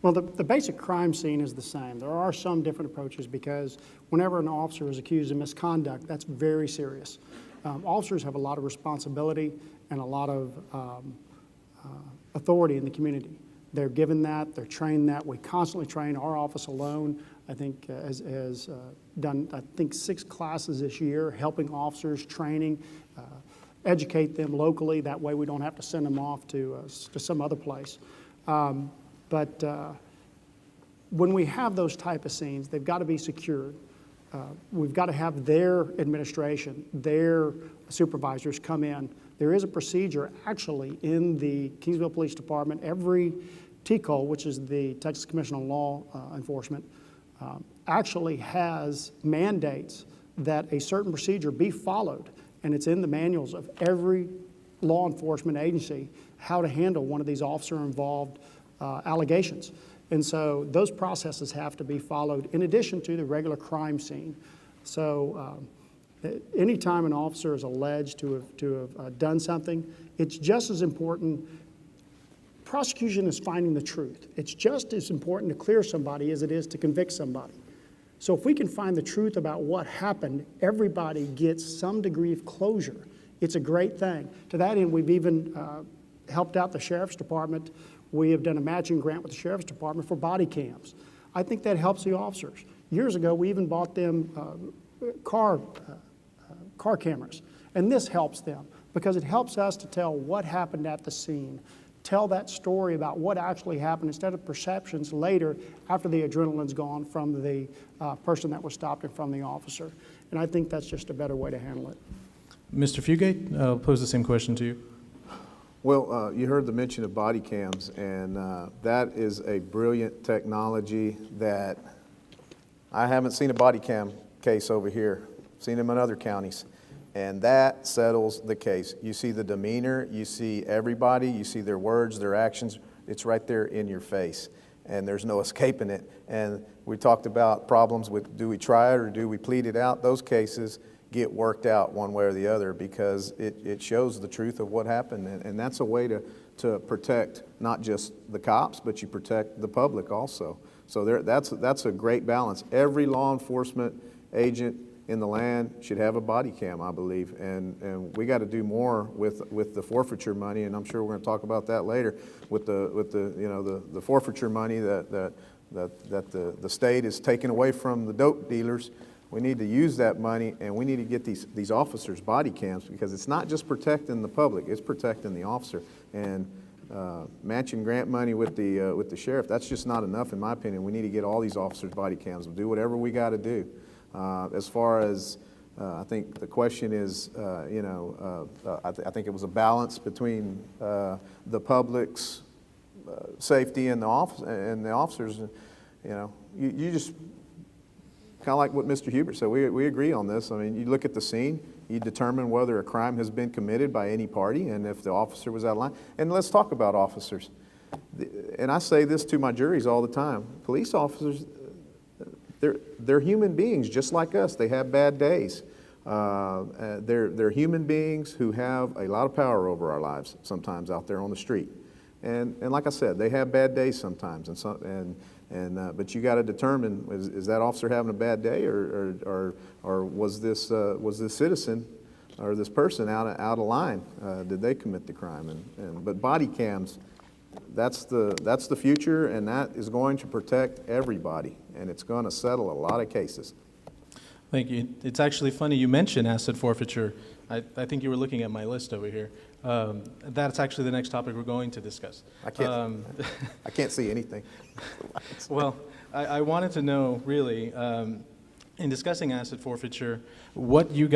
Well, the basic crime scene is the same. There are some different approaches because whenever an officer is accused of misconduct, that's very serious. Officers have a lot of responsibility and a lot of authority in the community. They're given that, they're trained that. We constantly train. Our office alone, I think, has done, 6 classes this year, helping officers, training, educate them locally. That way we don't have to send them off to some other place. But when we have those type of scenes, they've got to be secured. We've got to have their administration, their supervisors come in. There is a procedure actually in the Kingsville Police Department. Every TCO, which is the Texas Commission on Law Enforcement, actually has mandates that a certain procedure be followed. And it's in the manuals of every law enforcement agency how to handle one of these officer-involved allegations. And so those processes have to be followed in addition to the regular crime scene. So anytime an officer is alleged to have done something, it's just as important. Prosecution is finding the truth. It's just as important to clear somebody as it is to convict somebody. So if we can find the truth about what happened, everybody gets some degree of closure. It's a great thing. To that end, we've even helped out the Sheriff's Department. We have done a matching grant with the Sheriff's Department for body cams. I think that helps the officers. Years ago, we even bought them car cameras. And this helps them because it helps us to tell what happened at the scene, tell that story about what actually happened instead of perceptions later after the adrenaline's gone from the person that was stopped and from the officer. And I think that's just a better way to handle it. Mr. Fugate, I'll pose the same question to you. Well, you heard the mention of body cams, and that is a brilliant technology that I haven't seen a body cam case over here. Seen them in other counties, and that settles the case. You see the demeanor, you see everybody, you see their words, their actions. It's right there in your face, and there's no escaping it. And we talked about problems with, do we try it or do we plead it out? Those cases get worked out one way or the other because it shows the truth of what happened. And that's a way to protect not just the cops, but you protect the public also. So that's a great balance. Every law enforcement agent in the land should have a body cam, I believe. And we got to do more with the forfeiture money, and I'm sure we're going to talk about that later, with the forfeiture money that the state is taking away from the dope dealers. We need to use that money, and we need to get these officers body cams, because it's not just protecting the public, it's protecting the officer. And matching grant money with the sheriff, that's just not enough in my opinion. We need to get all these officers body cams. We'll do whatever we got to do. As far as I think the question is, I think it was a balance between the public's safety and the officers. You just kind of like what Mr. Hubert said. We agree on this. I mean, you look at the scene, you determine whether a crime has been committed by any party, and if the officer was out of line. And let's talk about officers. And I say this to my juries all the time. Police officers, they're human beings just like us. They have bad days. They're human beings who have a lot of power over our lives sometimes out there on the street. And like I said, they have bad days sometimes. But you got to determine, is that officer having a bad day, or was this citizen or this person out of line? Did they commit the crime? But body cams, that's the future, and that is going to protect everybody, and it's going to settle a lot of cases. Thank you. It's actually funny you mentioned asset forfeiture. I think you were looking at my list over here. That's actually the next topic we're going to discuss. I can't see anything. Well, I wanted to know, really, in discussing asset forfeiture, what you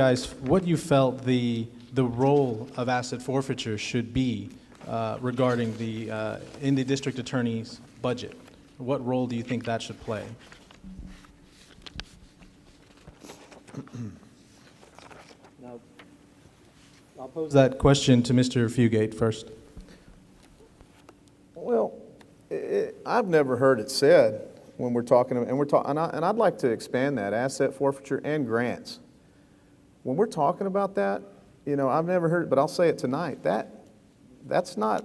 felt the role of asset forfeiture should be regarding in the district attorney's budget. What role do you think that should play? Now, I'll pose that question to Mr. Fugate first. Well, I've never heard it said when we're talking, and I'd like to expand that, asset forfeiture and grants. When we're talking about that, I've never heard it, but I'll say it tonight. That's not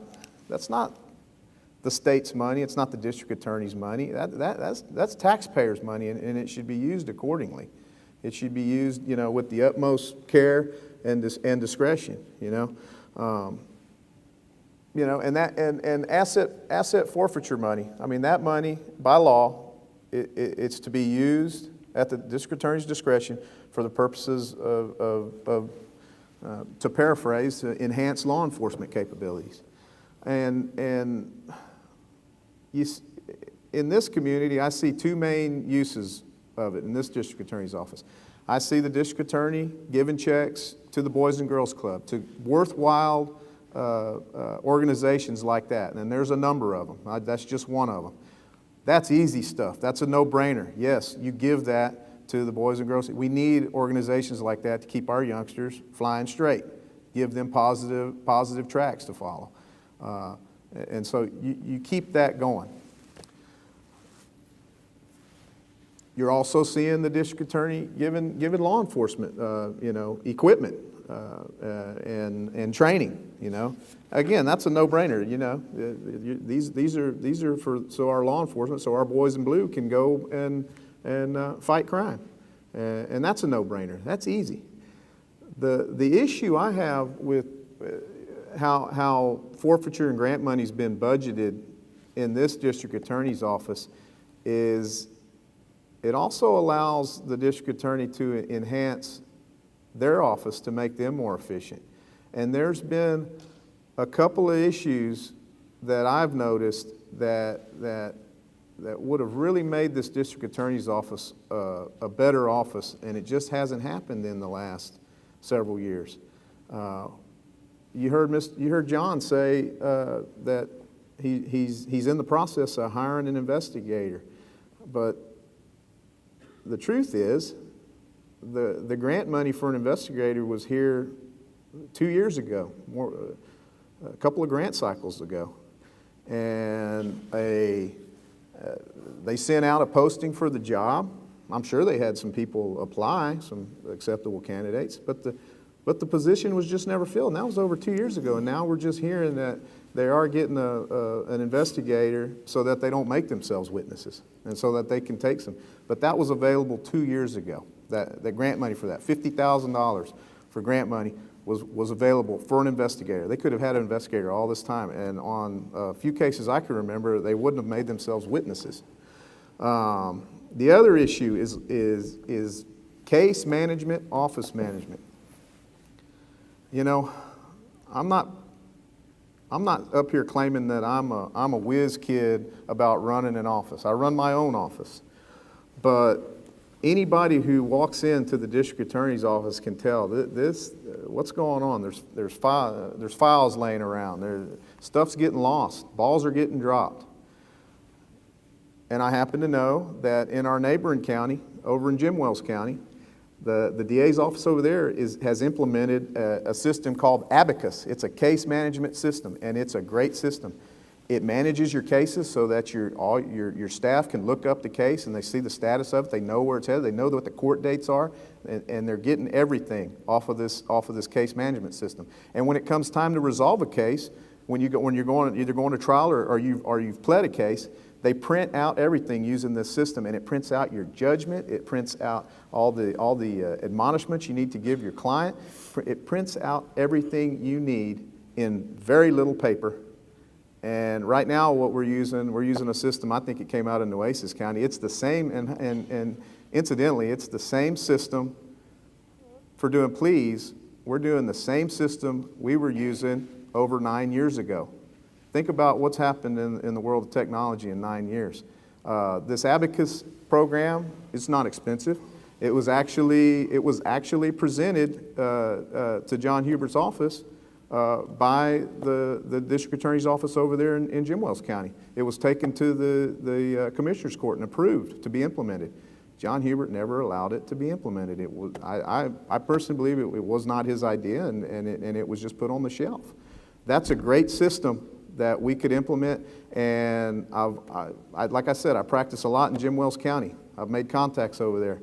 the state's money. It's not the district attorney's money. That's taxpayers' money, and it should be used accordingly. It should be used, with the utmost care and discretion. And asset forfeiture money. I mean, that money by law, it's to be used at the district attorney's discretion for the purposes of to paraphrase, to enhance law enforcement capabilities. And in this community, I see two main uses of it in this district attorney's office. I see the district attorney giving checks to the Boys and Girls Club, to worthwhile organizations like that, and there's a number of them. That's just one of them. That's easy stuff. That's a no-brainer. Yes, you give that to the Boys and Girls. We need organizations like that to keep our youngsters flying straight, give them positive tracks to follow. And so you keep that going. You're also seeing the district attorney giving law enforcement, equipment and training. Again, that's a no-brainer. These are for so our law enforcement, so our boys in blue can go and fight crime, and that's a no-brainer. That's easy. The issue I have with how forfeiture and grant money's been budgeted in this district attorney's office is it also allows the district attorney to enhance their office to make them more efficient. And there's been a couple of issues that I've noticed that would have really made this district attorney's office a better office, and it just hasn't happened in the last several years. you heard John say that he's in the process of hiring an investigator, but the truth is, the grant money for an investigator was here 2 years ago, a couple of grant cycles ago, and they sent out a posting for the job. I'm sure they had some people apply, some acceptable candidates, but the position was just never filled, and that was over 2 years ago. And now we're just hearing that they are getting an investigator so that they don't make themselves witnesses, and so that they can take some. But that was available 2 years ago. That grant money for that, $50,000 for grant money, was available for an investigator. They could have had an investigator all this time, and on a few cases I can remember, they wouldn't have made themselves witnesses. The other issue is case management, office management. You know, I'm not up here claiming that I'm a whiz kid about running an office. I run my own office, but anybody who walks into the district attorney's office can tell this what's going on. There's files laying around. Stuff's getting lost. Balls are getting dropped. And I happen to know that in our neighboring county, over in Jim Wells County, the DA's office over there has implemented a system called Abacus. It's a case management system, and it's a great system. It manages your cases so that your staff can look up the case and they see the status of it. They know where it's headed. They know what the court dates are, and they're getting everything off of this case management system. And when it comes time to resolve a case, when you're either going to trial or you've pled a case, they print out everything using this system, and it prints out your judgment. It prints out all the admonishments you need to give your client. It prints out everything you need in very little paper. And right now, what we're using a system. I think it came out in Nueces County. It's the same, and incidentally, it's the same system for doing pleas. We're doing the same system we were using over 9 years ago. Think about what's happened in the world of technology in 9 years. This Abacus program is not expensive. It was actually presented to John Hubert's office by the district attorney's office over there in Jim Wells County. It was taken to the commissioner's court and approved to be implemented. John Hubert never allowed it to be implemented. It was, I personally believe it was not his idea, and it was just put on the shelf. That's a great system that we could implement, and like I said, I practice a lot in Jim Wells County. I've made contacts over there.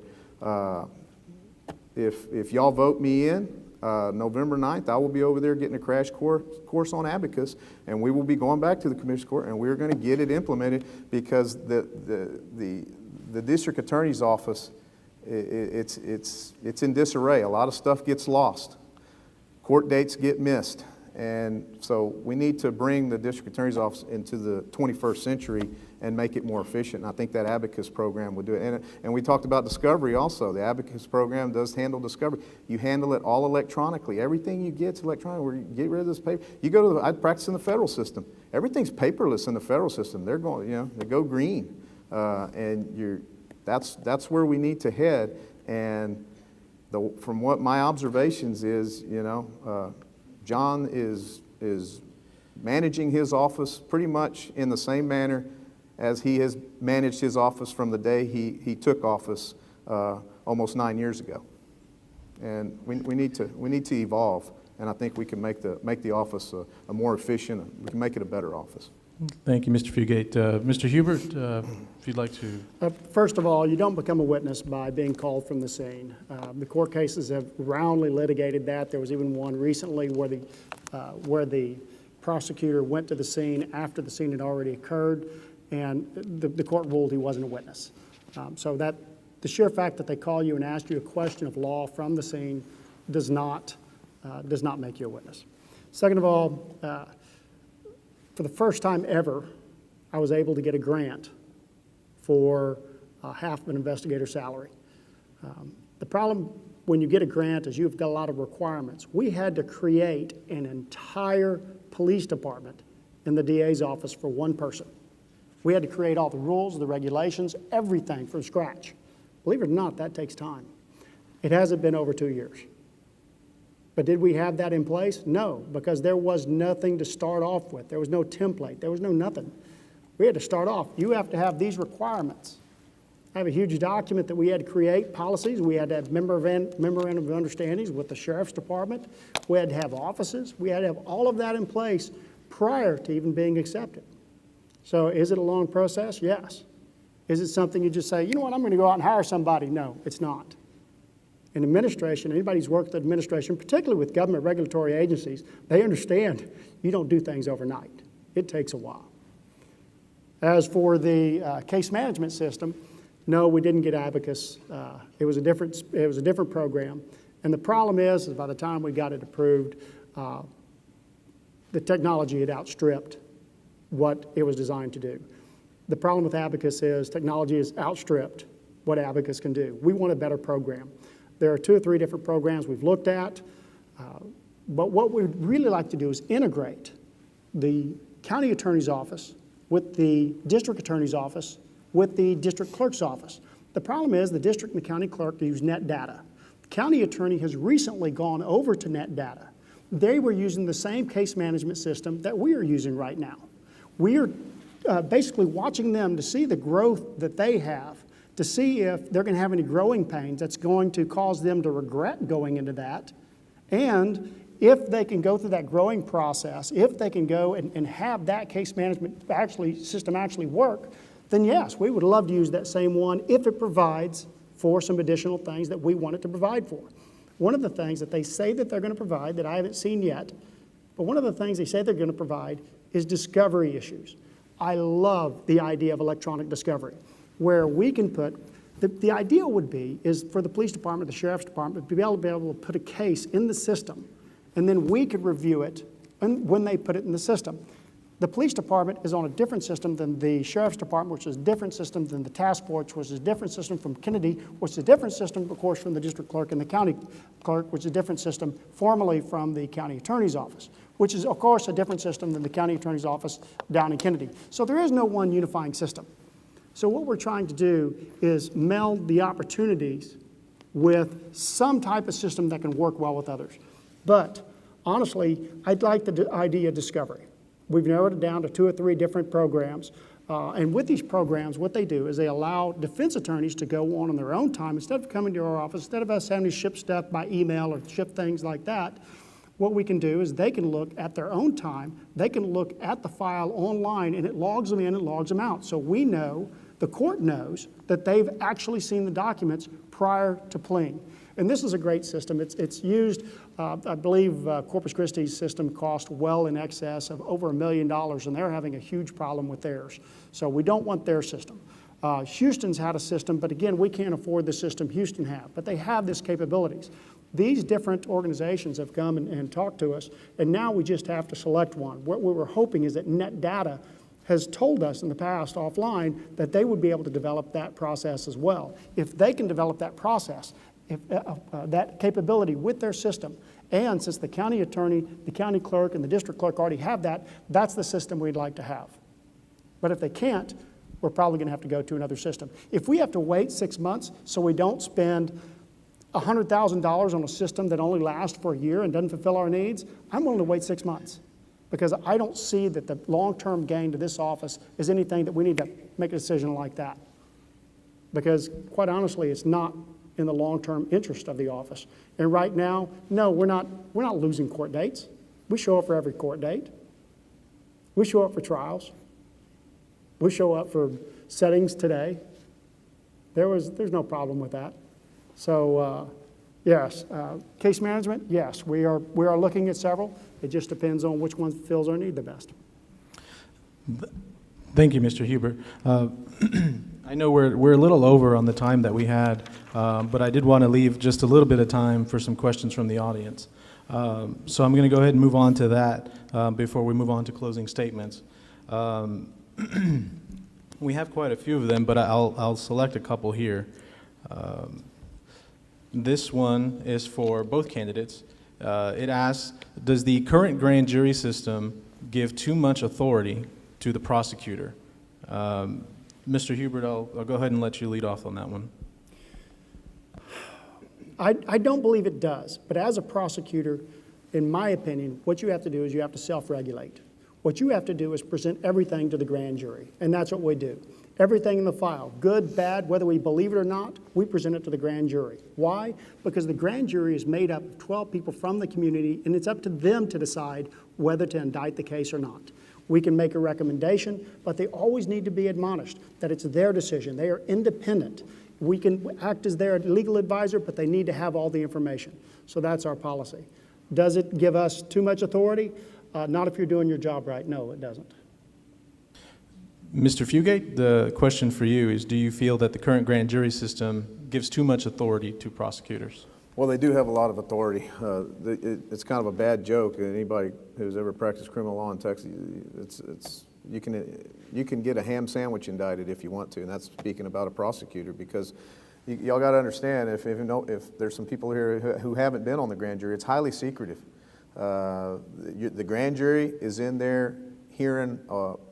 If y'all vote me in November 9th, I will be over there getting a crash course on Abacus, and we will be going back to the Commissioner's Court, and we're going to get it implemented, because the district attorney's office, it's in disarray. A lot of stuff gets lost. Court dates get missed. And so we need to bring the district attorney's office into the 21st century and make it more efficient. And I think that Abacus program would do it. And we talked about discovery also. The Abacus program does handle discovery. You handle it all electronically. Everything you get is electronic. We get rid of this paper. You go to I practice in the federal system. Everything's paperless in the federal system. They're going, they go green, and that's where we need to head. And from what my observations is, John is managing his office pretty much in the same manner as he has managed his office from the day he took office almost 9 years ago. And we need to evolve, and I think we can make the office a more efficient. We can make it a better office. Thank you, Mr. Fugate. Mr. Hubert, if you'd like to. First of all, you don't become a witness by being called from the scene. The court cases have roundly litigated that. There was even one recently where the prosecutor went to the scene after the scene had already occurred, and the court ruled he wasn't a witness. So that the sheer fact that they call you and ask you a question of law from the scene does not make you a witness. Second of all, for the first time ever, I was able to get a grant for half of an investigator's salary. The problem when you get a grant is you've got a lot of requirements. We had to create an entire police department in the DA's office for one person. We had to create all the rules, the regulations, everything from scratch. Believe it or not, that takes time. It hasn't been over 2 years. But did we have that in place? No, because there was nothing to start off with. There was no template. There was no nothing. We had to start off. You have to have these requirements. I have a huge document that we had to create policies. We had to have memorandum of understandings with the Sheriff's Department. We had to have offices. We had to have all of that in place prior to even being accepted. So is it a long process? Yes. Is it something you just say, you know what, I'm going to go out and hire somebody? No, it's not. In administration, anybody who's worked with administration, particularly with government regulatory agencies, they understand you don't do things overnight. It takes a while. As for the case management system, no, we didn't get Abacus. It was a different program. And the problem is by the time we got it approved, the technology had outstripped what it was designed to do. The problem with Abacus is technology has outstripped what Abacus can do. We want a better program. There are 2 or 3 different programs we've looked at, but what we'd really like to do is integrate the county attorney's office with the district attorney's office with the district clerk's office. The problem is the district and the county clerk use net data. The county attorney has recently gone over to net data. They were using the same case management system that we are using right now. We are basically watching them to see the growth that they have, to see if they're going to have any growing pains that's going to cause them to regret going into that. And if they can go through that growing process, if they can go and have that case management system actually work, then yes, we would love to use that same one if it provides for some additional things that we want it to provide for. One of the things that they say that they're going to provide that I haven't seen yet, but one of the things they say they're going to provide is discovery issues. I love the idea of electronic discovery, where we can put, the idea would be is for the police department, the sheriff's department, to be able to put a case in the system, and then we could review it when they put it in the system. The police department is on a different system than the sheriff's department, which is a different system than the task force, which is a different system from Kenedy, which is a different system, of course, from the district clerk and the county clerk, which is a different system formally from the county attorney's office, which is, of course, a different system than the county attorney's office down in Kenedy. So there is no one unifying system. So what we're trying to do is meld the opportunities with some type of system that can work well with others. But honestly, I'd like the idea of discovery. We've narrowed it down to 2 or 3 different programs. And with these programs, what they do is they allow defense attorneys to go on their own time. Instead of coming to our office, instead of us having to ship stuff by email or ship things like that, what we can do is they can look at their own time. They can look at the file online, and it logs them in and logs them out. So we know, the court knows, that they've actually seen the documents prior to pleading. And this is a great system. It's used, I believe Corpus Christi's system cost well in excess of over $1 million, and they're having a huge problem with theirs. So we don't want their system. Houston's had a system, but again, we can't afford the system Houston have, but they have this capabilities. These different organizations have come and talked to us, and now we just have to select one. What we were hoping is that Net Data has told us in the past offline that they would be able to develop that process as well. If they can develop that process, if, that capability with their system, and since the county attorney, the county clerk, and the district clerk already have that, that's the system we'd like to have. But if they can't, we're probably going to have to go to another system. If we have to wait 6 months so we don't spend $100,000 on a system that only lasts for a year and doesn't fulfill our needs, I'm willing to wait 6 months, because I don't see that the long-term gain to this office is anything that we need to make a decision like that. Because quite honestly, it's not in the long-term interest of the office. And right now, no, we're not losing court dates. We show up for every court date. We show up for trials. We show up for settings today. There's no problem with that. So yes, case management, yes, we are looking at several. It just depends on which one fills our need the best. Thank you, Mr. Hubert. I know we're a little over on the time that we had, but I did want to leave just a little bit of time for some questions from the audience. So I'm going to go ahead and move on to that before we move on to closing statements. We have quite a few of them, but I'll select a couple here. This one is for both candidates. It asks, does the current grand jury system give too much authority to the prosecutor? Mr. Hubert, I'll go ahead and let you lead off on that one. I don't believe it does, but as a prosecutor, in my opinion, what you have to do is you have to self-regulate. What you have to do is present everything to the grand jury, and that's what we do. Everything in the file, good, bad, whether we believe it or not, we present it to the grand jury. Why? Because the grand jury is made up of 12 people from the community, and it's up to them to decide whether to indict the case or not. We can make a recommendation, but they always need to be admonished that it's their decision. They are independent. We can act as their legal advisor, but they need to have all the information. So that's our policy. Does it give us too much authority? Not if you're doing your job right. No, it doesn't. Mr. Fugate, the question for you is, do you feel that the current grand jury system gives too much authority to prosecutors? Well, they do have a lot of authority. It's kind of a bad joke. Anybody who's ever practiced criminal law in Texas, you can get a ham sandwich indicted if you want to, and that's speaking about a prosecutor, because y'all got to understand, if there's some people here who haven't been on the grand jury, it's highly secretive. The grand jury is in there hearing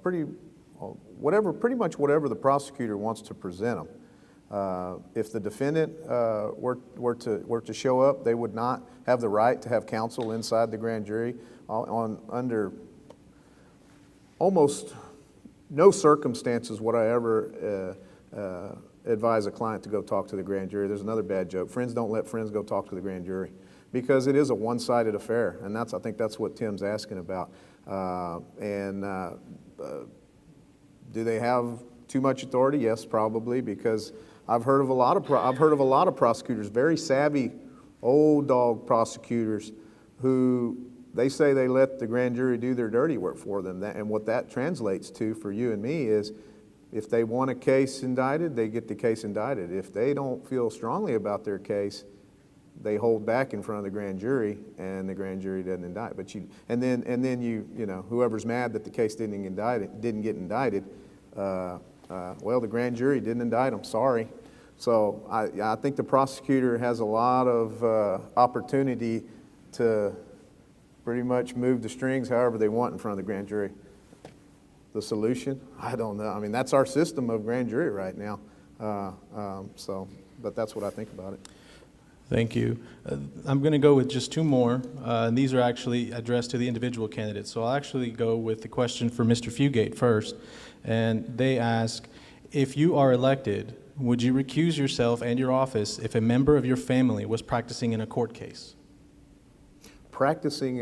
pretty much whatever the prosecutor wants to present them. If the defendant were to show up, they would not have the right to have counsel inside the grand jury. Under almost no circumstances would I ever advise a client to go talk to the grand jury. There's another bad joke. Friends don't let friends go talk to the grand jury, because it is a one-sided affair, and I think that's what Tim's asking about. Do they have too much authority? Yes, probably, because I've heard of a lot of prosecutors, very savvy old dog prosecutors, who they say they let the grand jury do their dirty work for them. And what that translates to for you and me is, if they want a case indicted, they get the case indicted. If they don't feel strongly about their case, they hold back in front of the grand jury, and the grand jury doesn't indict. But whoever's mad that the case didn't get indicted, well, the grand jury didn't indict them. Sorry. So I think the prosecutor has a lot of opportunity to pretty much move the strings however they want in front of the grand jury. The solution? I don't know. I mean, that's our system of grand jury right now. But that's what I think about it. Thank you. I'm going to go with just two more, and these are actually addressed to the individual candidates. So I'll actually go with the question for Mr. Fugate first, and they ask, if you are elected, would you recuse yourself and your office if a member of your family was practicing in a court case? Practicing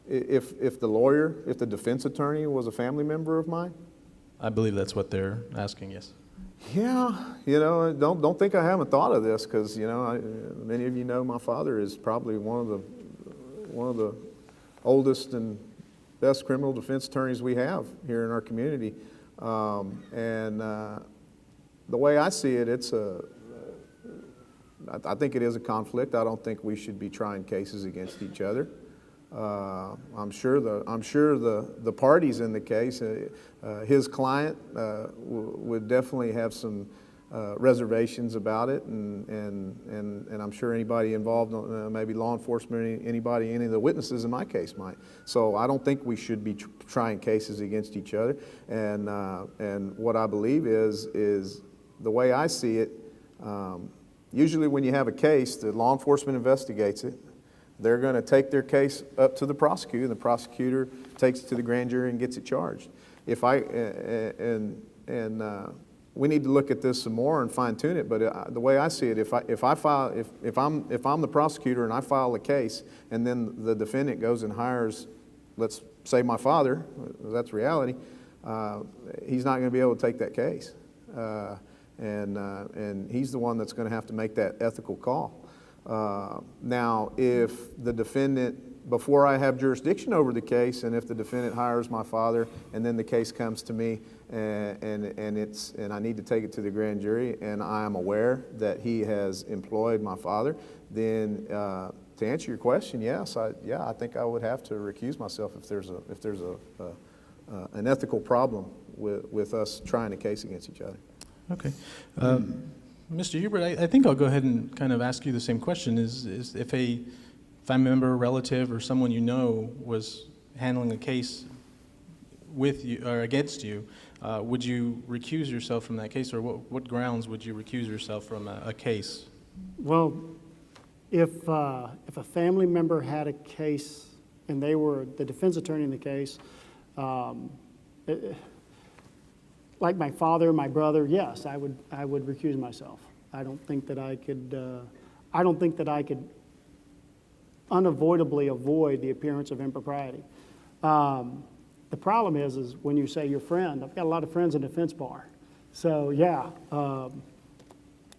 if the defense attorney was a family member of mine? I believe that's what they're asking, yes. Yeah, don't think I haven't thought of this, because many of you know my father is probably one of the oldest and best criminal defense attorneys we have here in our community, and the way I see it, I think it is a conflict. I don't think we should be trying cases against each other. I'm sure the parties in the case, his client would definitely have some reservations about it, and I'm sure anybody involved, maybe law enforcement, any of the witnesses in my case might. So I don't think we should be trying cases against each other. And what I believe is the way I see it. Usually, when you have a case, the law enforcement investigates it. They're going to take their case up to the prosecutor, and the prosecutor takes it to the grand jury and gets it charged. We need to look at this some more and fine tune it. But the way I see it, if I'm the prosecutor and I file a case, and then the defendant goes and hires, let's say my father, that's reality, he's not going to be able to take that case, and he's the one that's going to have to make that ethical call. Now, if the defendant, before I have jurisdiction over the case, and if the defendant hires my father, and then the case comes to me, and I need to take it to the grand jury, and I am aware that he has employed my father, then to answer your question, yes, I think I would have to recuse myself if there's an ethical problem with us trying a case against each other. Okay. Mr. Hubert, I think I'll go ahead and kind of ask you the same question. Is if a family member, relative, or someone you know was handling a case with you or against you, would you recuse yourself from that case, or what grounds would you recuse yourself from a case? Well, if a family member had a case and they were the defense attorney in the case, like my father, my brother, yes, I would recuse myself. I don't think that I could unavoidably avoid the appearance of impropriety. The problem is when you say your friend, I've got a lot of friends in the defense bar. So yeah,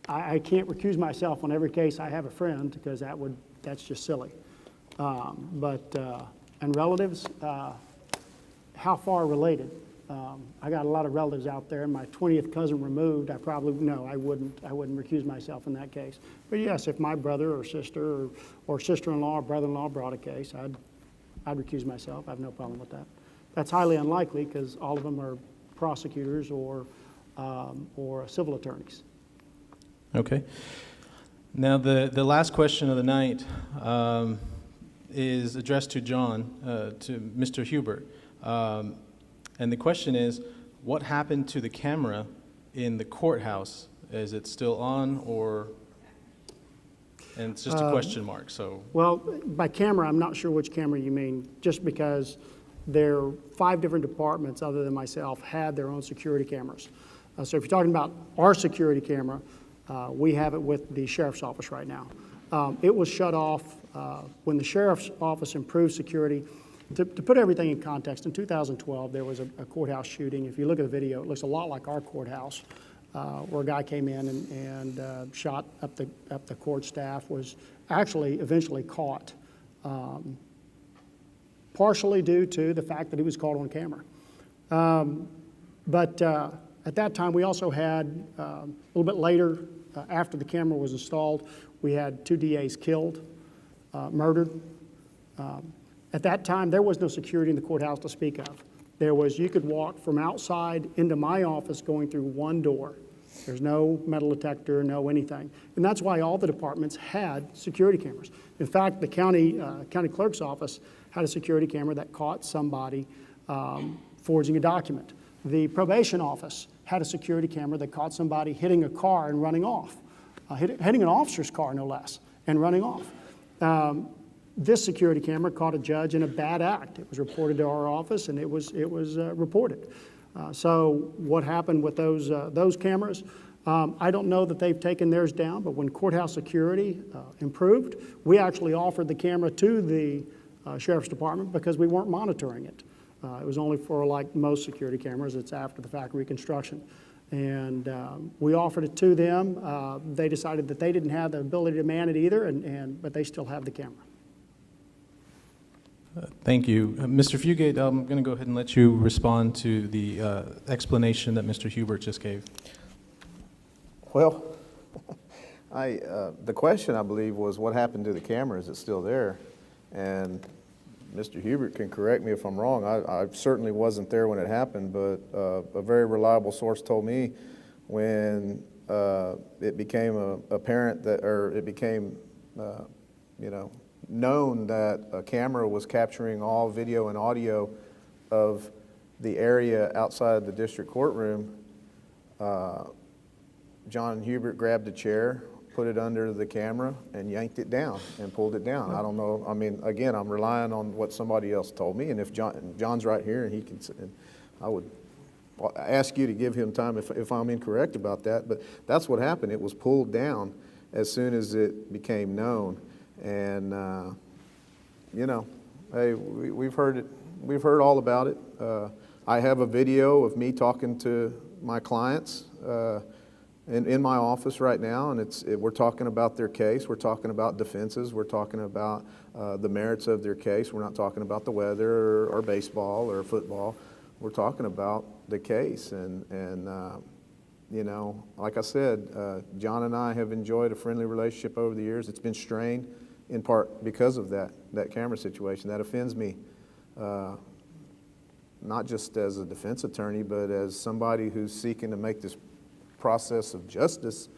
I can't recuse myself on every case I have a friend because that's just silly. And relatives, how far related? I got a lot of relatives out there, and my 20th cousin removed, I wouldn't recuse myself in that case. But yes, if my brother or sister or sister-in-law or brother-in-law brought a case, I'd recuse myself. I have no problem with that. That's highly unlikely because all of them are prosecutors or civil attorneys. Okay. Now, the last question of the night is addressed to John, to Mr. Hubert. And the question is, what happened to the camera in the courthouse? Is it still on, or? And it's just a question mark, so. Well, by camera, I'm not sure which camera you mean, just because there are 5 different departments other than myself had their own security cameras. So if you're talking about our security camera, we have it with the sheriff's office right now. It was shut off when the sheriff's office improved security. To put everything in context, in 2012, there was a courthouse shooting. If you look at the video, it looks a lot like our courthouse, where a guy came in and shot up the court staff, was actually eventually caught, partially due to the fact that he was caught on camera. But at that time, we also had, a little bit later, after the camera was installed, we had 2 DAs killed, murdered. At that time, there was no security in the courthouse to speak of. You could walk from outside into my office going through one door. There's no metal detector, no anything. And that's why all the departments had security cameras. In fact, the county clerk's office had a security camera that caught somebody forging a document. The probation office had a security camera that caught somebody hitting a car and running off, hitting an officer's car, no less, and running off. This security camera caught a judge in a bad act. It was reported to our office, and it was reported. So what happened with those cameras? I don't know that they've taken theirs down, but when courthouse security improved, we actually offered the camera to the sheriff's department because we weren't monitoring it. It was only for, like most security cameras, it's after the fact reconstruction. And we offered it to them. They decided that they didn't have the ability to man it either, but they still have the camera. Thank you. Mr. Fugate, I'm going to go ahead and let you respond to the explanation that Mr. Hubert just gave. Well, the question, I believe, was what happened to the camera? Is it still there? And Mr. Hubert can correct me if I'm wrong. I certainly wasn't there when it happened, but a very reliable source told me when it became apparent that, or it became, known that a camera was capturing all video and audio of the area outside the district courtroom, John Hubert grabbed a chair, put it under the camera, and yanked it down and pulled it down. I don't know. I mean, again, I'm relying on what somebody else told me, and if John's right here, and he can, and I would ask you to give him time if I'm incorrect about that. But that's what happened. It was pulled down as soon as it became known. And, hey, we've heard it. We've heard all about it. I have a video of me talking to my clients in my office right now, and we're talking about their case. We're talking about defenses. We're talking about the merits of their case. We're not talking about the weather or baseball or football. We're talking about the case. And like I said, John and I have enjoyed a friendly relationship over the years. It's been strained in part because of that camera situation. That offends me, not just as a defense attorney, but as somebody who's seeking to make this process of justice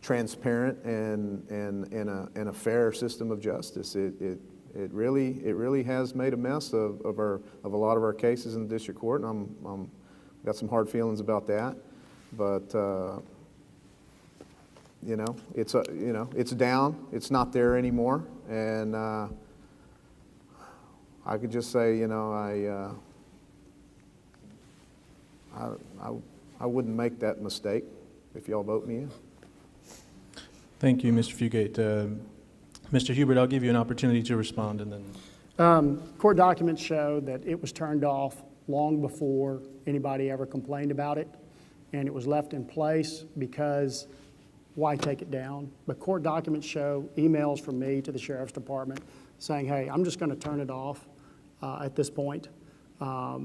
transparent and a fair system of justice. It really has made a mess of a lot of our cases in the district court, and I'm got some hard feelings about that. But It's down. It's not there anymore. And I could just say, I wouldn't make that mistake if y'all vote me in. Thank you, Mr. Fugate. Mr. Hubert, I'll give you an opportunity to respond, and then. Court documents show that it was turned off long before anybody ever complained about it, and it was left in place because why take it down? But court documents show emails from me to the Sheriff's Department saying, hey, I'm just going to turn it off at this point. At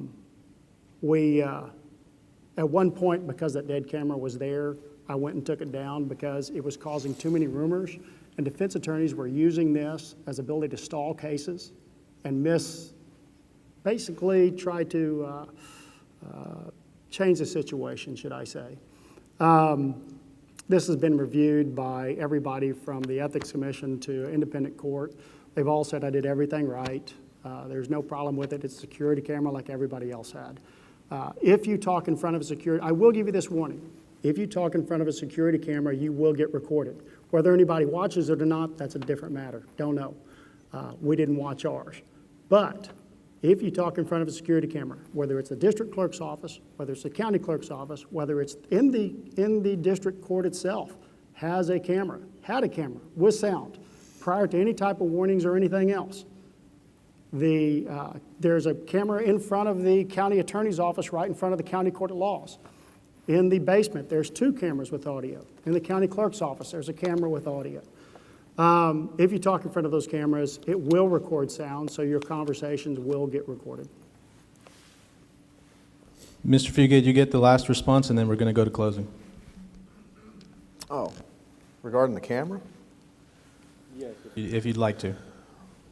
one point, because that dead camera was there, I went and took it down because it was causing too many rumors, and defense attorneys were using this as ability to stall cases and basically try to change the situation, should I say. This has been reviewed by everybody from the Ethics Commission to independent court. They've all said I did everything right. There's no problem with it. It's a security camera like everybody else had. If you talk in front of a security, I will give you this warning. If you talk in front of a security camera, you will get recorded. Whether anybody watches it or not, that's a different matter. Don't know. We didn't watch ours. But if you talk in front of a security camera, whether it's the district clerk's office, whether it's the county clerk's office, whether it's in the district court itself, had a camera with sound prior to any type of warnings or anything else. There's a camera in front of the county attorney's office right in front of the county court of laws. In the basement, there's 2 cameras with audio. In the county clerk's office, there's a camera with audio. If you talk in front of those cameras, it will record sound, so your conversations will get recorded. Mr. Fugate, you get the last response, and then we're going to go to closing. Oh, regarding the camera? Yes. If you'd like to.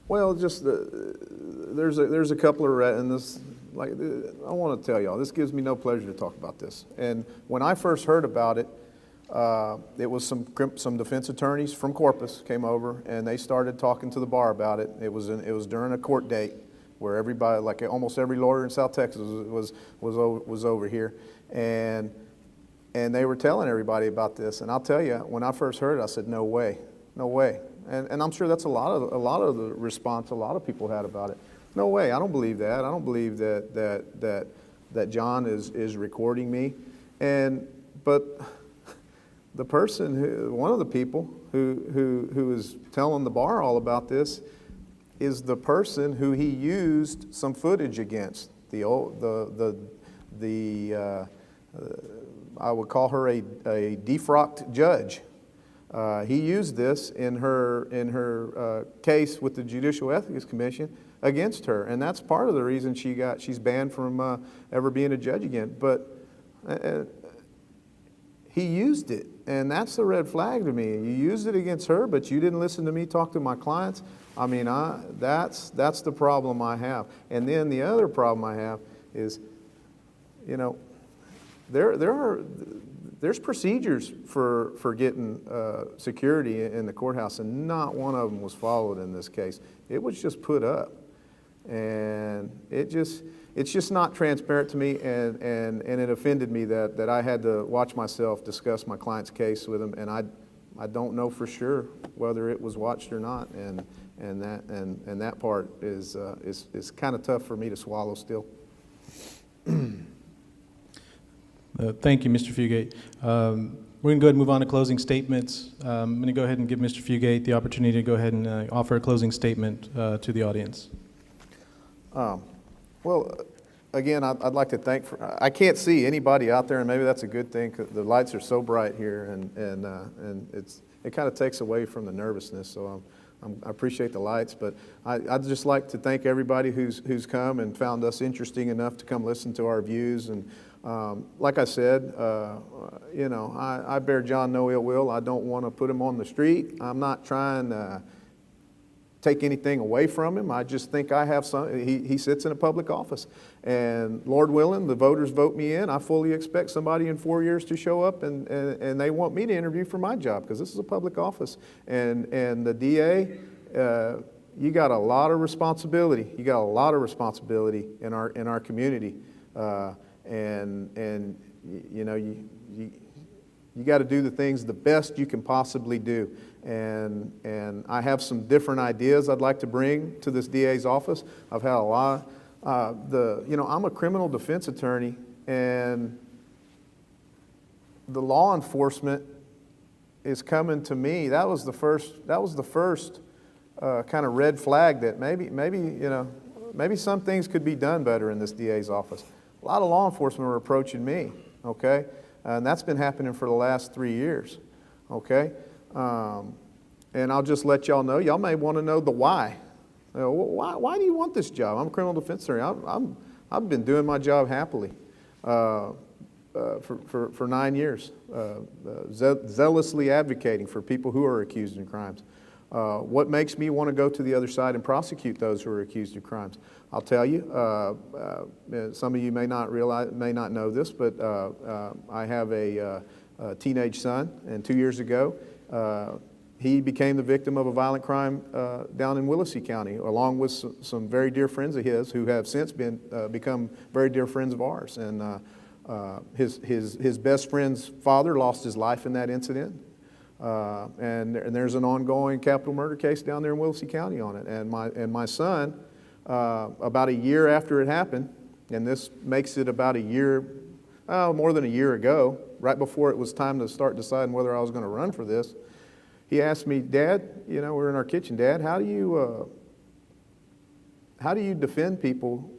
Well, just there's a couple of, and this, like, I want to tell y'all, this gives me no pleasure to talk about this. And when I first heard about it, it was some defense attorneys from Corpus came over, and they started talking to the bar about it. It was during a court date where everybody, like almost every lawyer in South Texas, was over here, and they were telling everybody about this. And I'll tell you, when I first heard it, I said, no way, no way. And I'm sure that's a lot of the response a lot of people had about it. No way, I don't believe that. I don't believe that John is recording me. But the person one of the people who is telling the bar all about this is the person who he used some footage against. I would call her a defrocked judge. He used this in her case with the Judicial Ethics Commission against her, and that's part of the reason she's banned from ever being a judge again. But he used it, and that's the red flag to me. You used it against her, but you didn't listen to me talk to my clients. I mean, that's the problem I have. And then the other problem I have is, there's procedures for getting security in the courthouse, and not one of them was followed in this case. It was just put up, and it's just not transparent to me, and it offended me that I had to watch myself discuss my client's case with him, and I don't know for sure whether it was watched or not, and that part is kind of tough for me to swallow still. Thank you, Mr. Fugate. We're going to go ahead and move on to closing statements. I'm going to go ahead and give Mr. Fugate the opportunity to go ahead and offer a closing statement to the audience. Well, again, I'd like to thank. I can't see anybody out there, and maybe that's a good thing, 'cause the lights are so bright here, and it kind of takes away from the nervousness. So I appreciate the lights, but I'd just like to thank everybody who's come and found us interesting enough to come listen to our views. And like I said, I bear John no ill will. I don't want to put him on the street. I'm not trying to take anything away from him. I just think I have some. He sits in a public office, and Lord willing, the voters vote me in. I fully expect somebody in 4 years to show up, and they want me to interview for my job, because this is a public office. And the DA, you got a lot of responsibility. You got a lot of responsibility in our community. You You got to do the things the best you can possibly do. And I have some different ideas I'd like to bring to this DA's office. I've had a lot. I'm a criminal defense attorney, and the law enforcement is coming to me. That was the first kind of red flag that maybe some things could be done better in this DA's office. A lot of law enforcement are approaching me, okay? And that's been happening for the last 3 years, okay? And I'll just let y'all know, y'all may want to know the why. Why do you want this job? I'm a criminal defense attorney. I've been doing my job happily for 9 years, zealously advocating for people who are accused in crimes. What makes me want to go to the other side and prosecute those who are accused of crimes? I'll tell you, some of you may not know this, but I have a teenage son, and 2 years ago, he became the victim of a violent crime down in Willacy County, along with some very dear friends of his who have since become very dear friends of ours. And his best friend's father lost his life in that incident. And there's an ongoing capital murder case down there in Willacy County on it. And my son, about a year after it happened, and this makes it about a year, more than a year ago, right before it was time to start deciding whether I was going to run for this, he asked me, Dad, we're in our kitchen, Dad, how do you defend people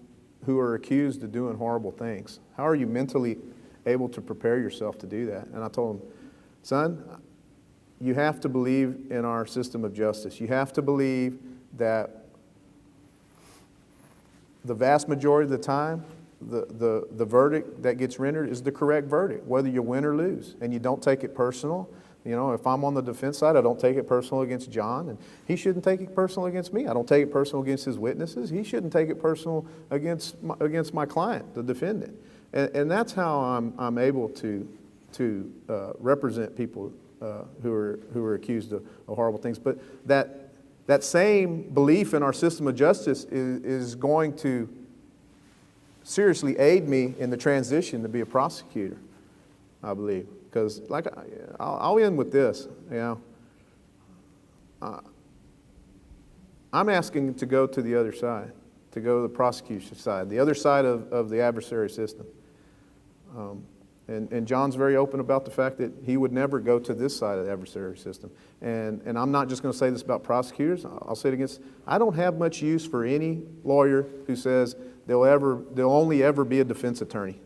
who are accused of doing horrible things? How are you mentally able to prepare yourself to do that? And I told him, son, you have to believe in our system of justice. You have to believe that the vast majority of the time, the verdict that gets rendered is the correct verdict, whether you win or lose. And you don't take it personal. If I'm on the defense side, I don't take it personal against John, and he shouldn't take it personal against me. I don't take it personal against his witnesses. He shouldn't take it personal against my client, the defendant. And that's how I'm able to represent people who are accused of horrible things. But that same belief in our system of justice is going to seriously aid me in the transition to be a prosecutor, I believe. Because, I'll end with this. I'm asking to go to the other side, to go to the prosecution side, the other side of the adversary system. And John's very open about the fact that he would never go to this side of the adversary system. And I'm not just going to say this about prosecutors. I'll say it against, I don't have much use for any lawyer who says they'll only ever be a defense attorney.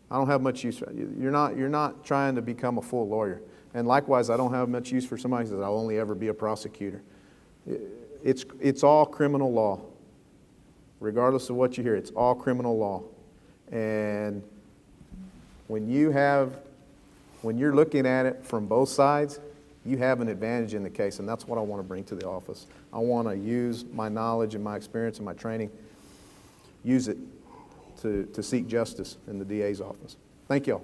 I don't have much use for it. You're not trying to become a full lawyer. And likewise, I don't have much use for somebody who says I'll only ever be a prosecutor. It's all criminal law. Regardless of what you hear, it's all criminal law. And when you're looking at it from both sides, you have an advantage in the case, and that's what I want to bring to the office. I want to use my knowledge and my experience and my training, use it to seek justice in the DA's office. Thank you all.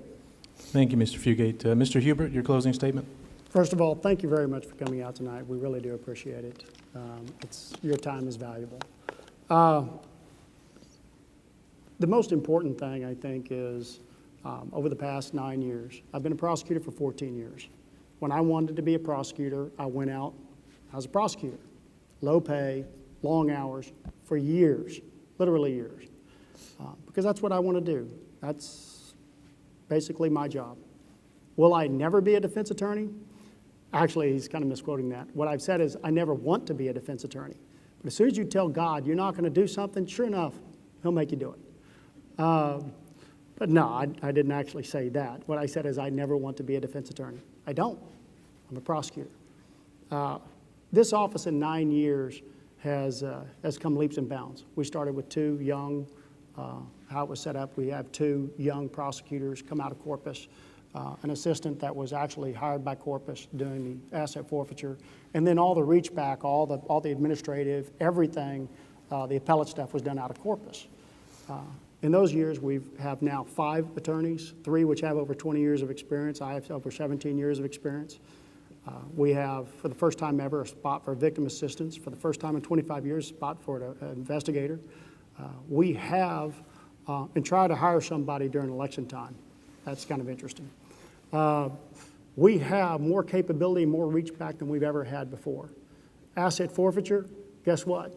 Thank you, Mr. Fugate. Mr. Hubert, your closing statement. First of all, thank you very much for coming out tonight. We really do appreciate it. Your time is valuable. The most important thing, I think, is over the past 9 years, I've been a prosecutor for 14 years. When I wanted to be a prosecutor, I went out as a prosecutor. Low pay, long hours, for years, literally years. Because that's what I want to do. That's basically my job. Will I never be a defense attorney? Actually, he's kind of misquoting that. What I've said is I never want to be a defense attorney. But as soon as you tell God you're not going to do something, sure enough, he'll make you do it. But no, I didn't actually say that. What I said is I never want to be a defense attorney. I don't. I'm a prosecutor. This office in 9 years has come leaps and bounds. We started with 2 young, how it was set up, we have 2 young prosecutors come out of Corpus, an assistant that was actually hired by Corpus doing the asset forfeiture, and then all the reach back, all the administrative, everything, the appellate stuff was done out of Corpus. In those years, we have now 5 attorneys, 3 which have over 20 years of experience. I have over 17 years of experience. We have, for the first time ever, a spot for victim assistance. For the first time in 25 years, a spot for an investigator. We have, and try to hire somebody during election time. That's kind of interesting. We have more capability, more reach back than we've ever had before. Asset forfeiture, guess what?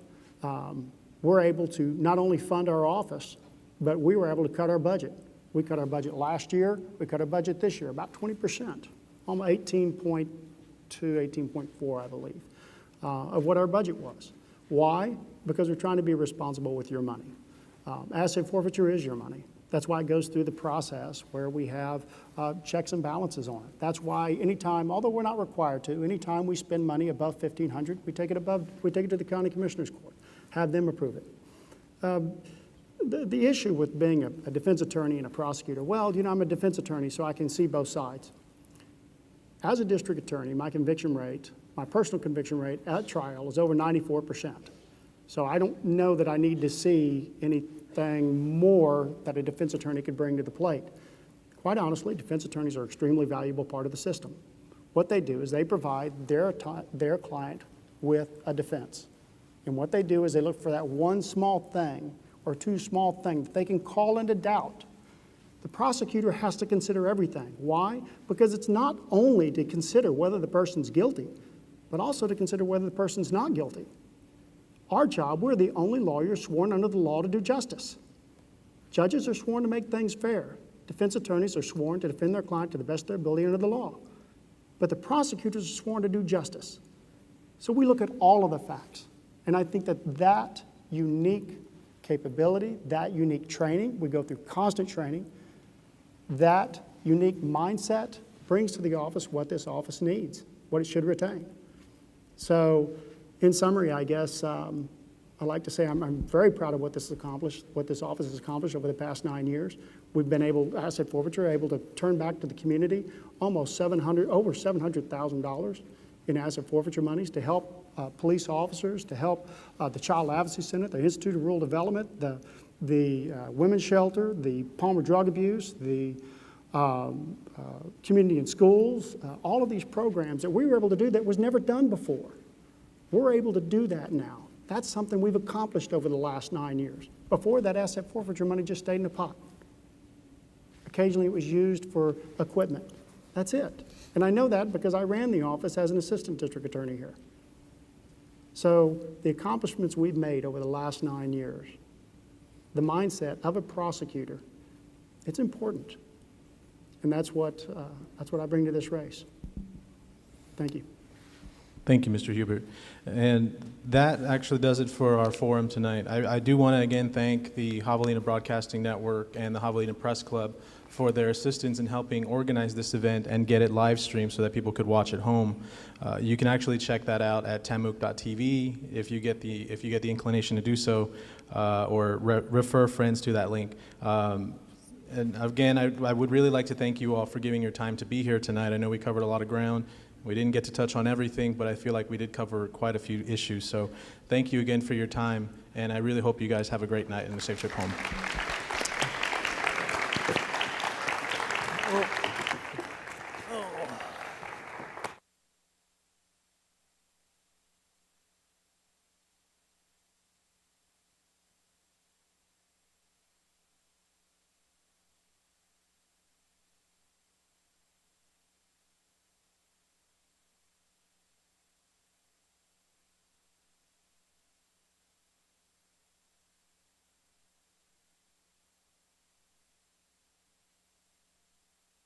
We're able to not only fund our office, but we were able to cut our budget. We cut our budget last year, we cut our budget this year, about 20%, almost 18.2, 18.4, I believe, of what our budget was. Why? Because we're trying to be responsible with your money. Asset forfeiture is your money. That's why it goes through the process where we have checks and balances on it. That's why anytime, although we're not required to, anytime we spend money above $1,500, we take it to the county commissioner's court, have them approve it. The issue with being a defense attorney and a prosecutor, well, you know, I'm a defense attorney, so I can see both sides. As a district attorney, my conviction rate, my personal conviction rate at trial is over 94%. So I don't know that I need to see anything more that a defense attorney could bring to the plate. Quite honestly, defense attorneys are an extremely valuable part of the system. What they do is they provide their client with a defense. And what they do is they look for that one small thing or two small things that they can call into doubt. The prosecutor has to consider everything. Why? Because it's not only to consider whether the person's guilty, but also to consider whether the person's not guilty. Our job, we're the only lawyers sworn under the law to do justice. Judges are sworn to make things fair. Defense attorneys are sworn to defend their client to the best of their ability under the law. But the prosecutors are sworn to do justice. So we look at all of the facts. And I think that unique capability, that unique training, we go through constant training, that unique mindset brings to the office what this office needs, what it should retain. So in summary, I guess I'd like to say I'm very proud of what this office has accomplished over the past 9 years. We've been able, asset forfeiture, able to turn back to the community almost over $700,000 in asset forfeiture monies to help police officers, to help the Child Advocacy Center, the Institute of Rural Development, the Women's Shelter, the Palmer Drug Abuse, the Community in Schools, all of these programs that we were able to do that was never done before. We're able to do that now. That's something we've accomplished over the last 9 years. Before, that asset forfeiture money just stayed in the pot. Occasionally it was used for equipment. That's it. And I know that because I ran the office as an assistant district attorney here. So the accomplishments we've made over the last 9 years, the mindset of a prosecutor, it's important. And that's what I bring to this race. Thank you. Thank you, Mr. Hubert. And that actually does it for our forum tonight. I do want to again thank the Javelina Broadcasting Network and the Javelina Press Club for their assistance in helping organize this event and get it live streamed so that people could watch at home. You can actually check that out at tamuk.tv if you get the inclination to do so, or refer friends to that link. And again, I would really like to thank you all for giving your time to be here tonight. I know we covered a lot of ground. We didn't get to touch on everything, but I feel like we did cover quite a few issues. So thank you again for your time, and I really hope you guys have a great night and a safe trip home.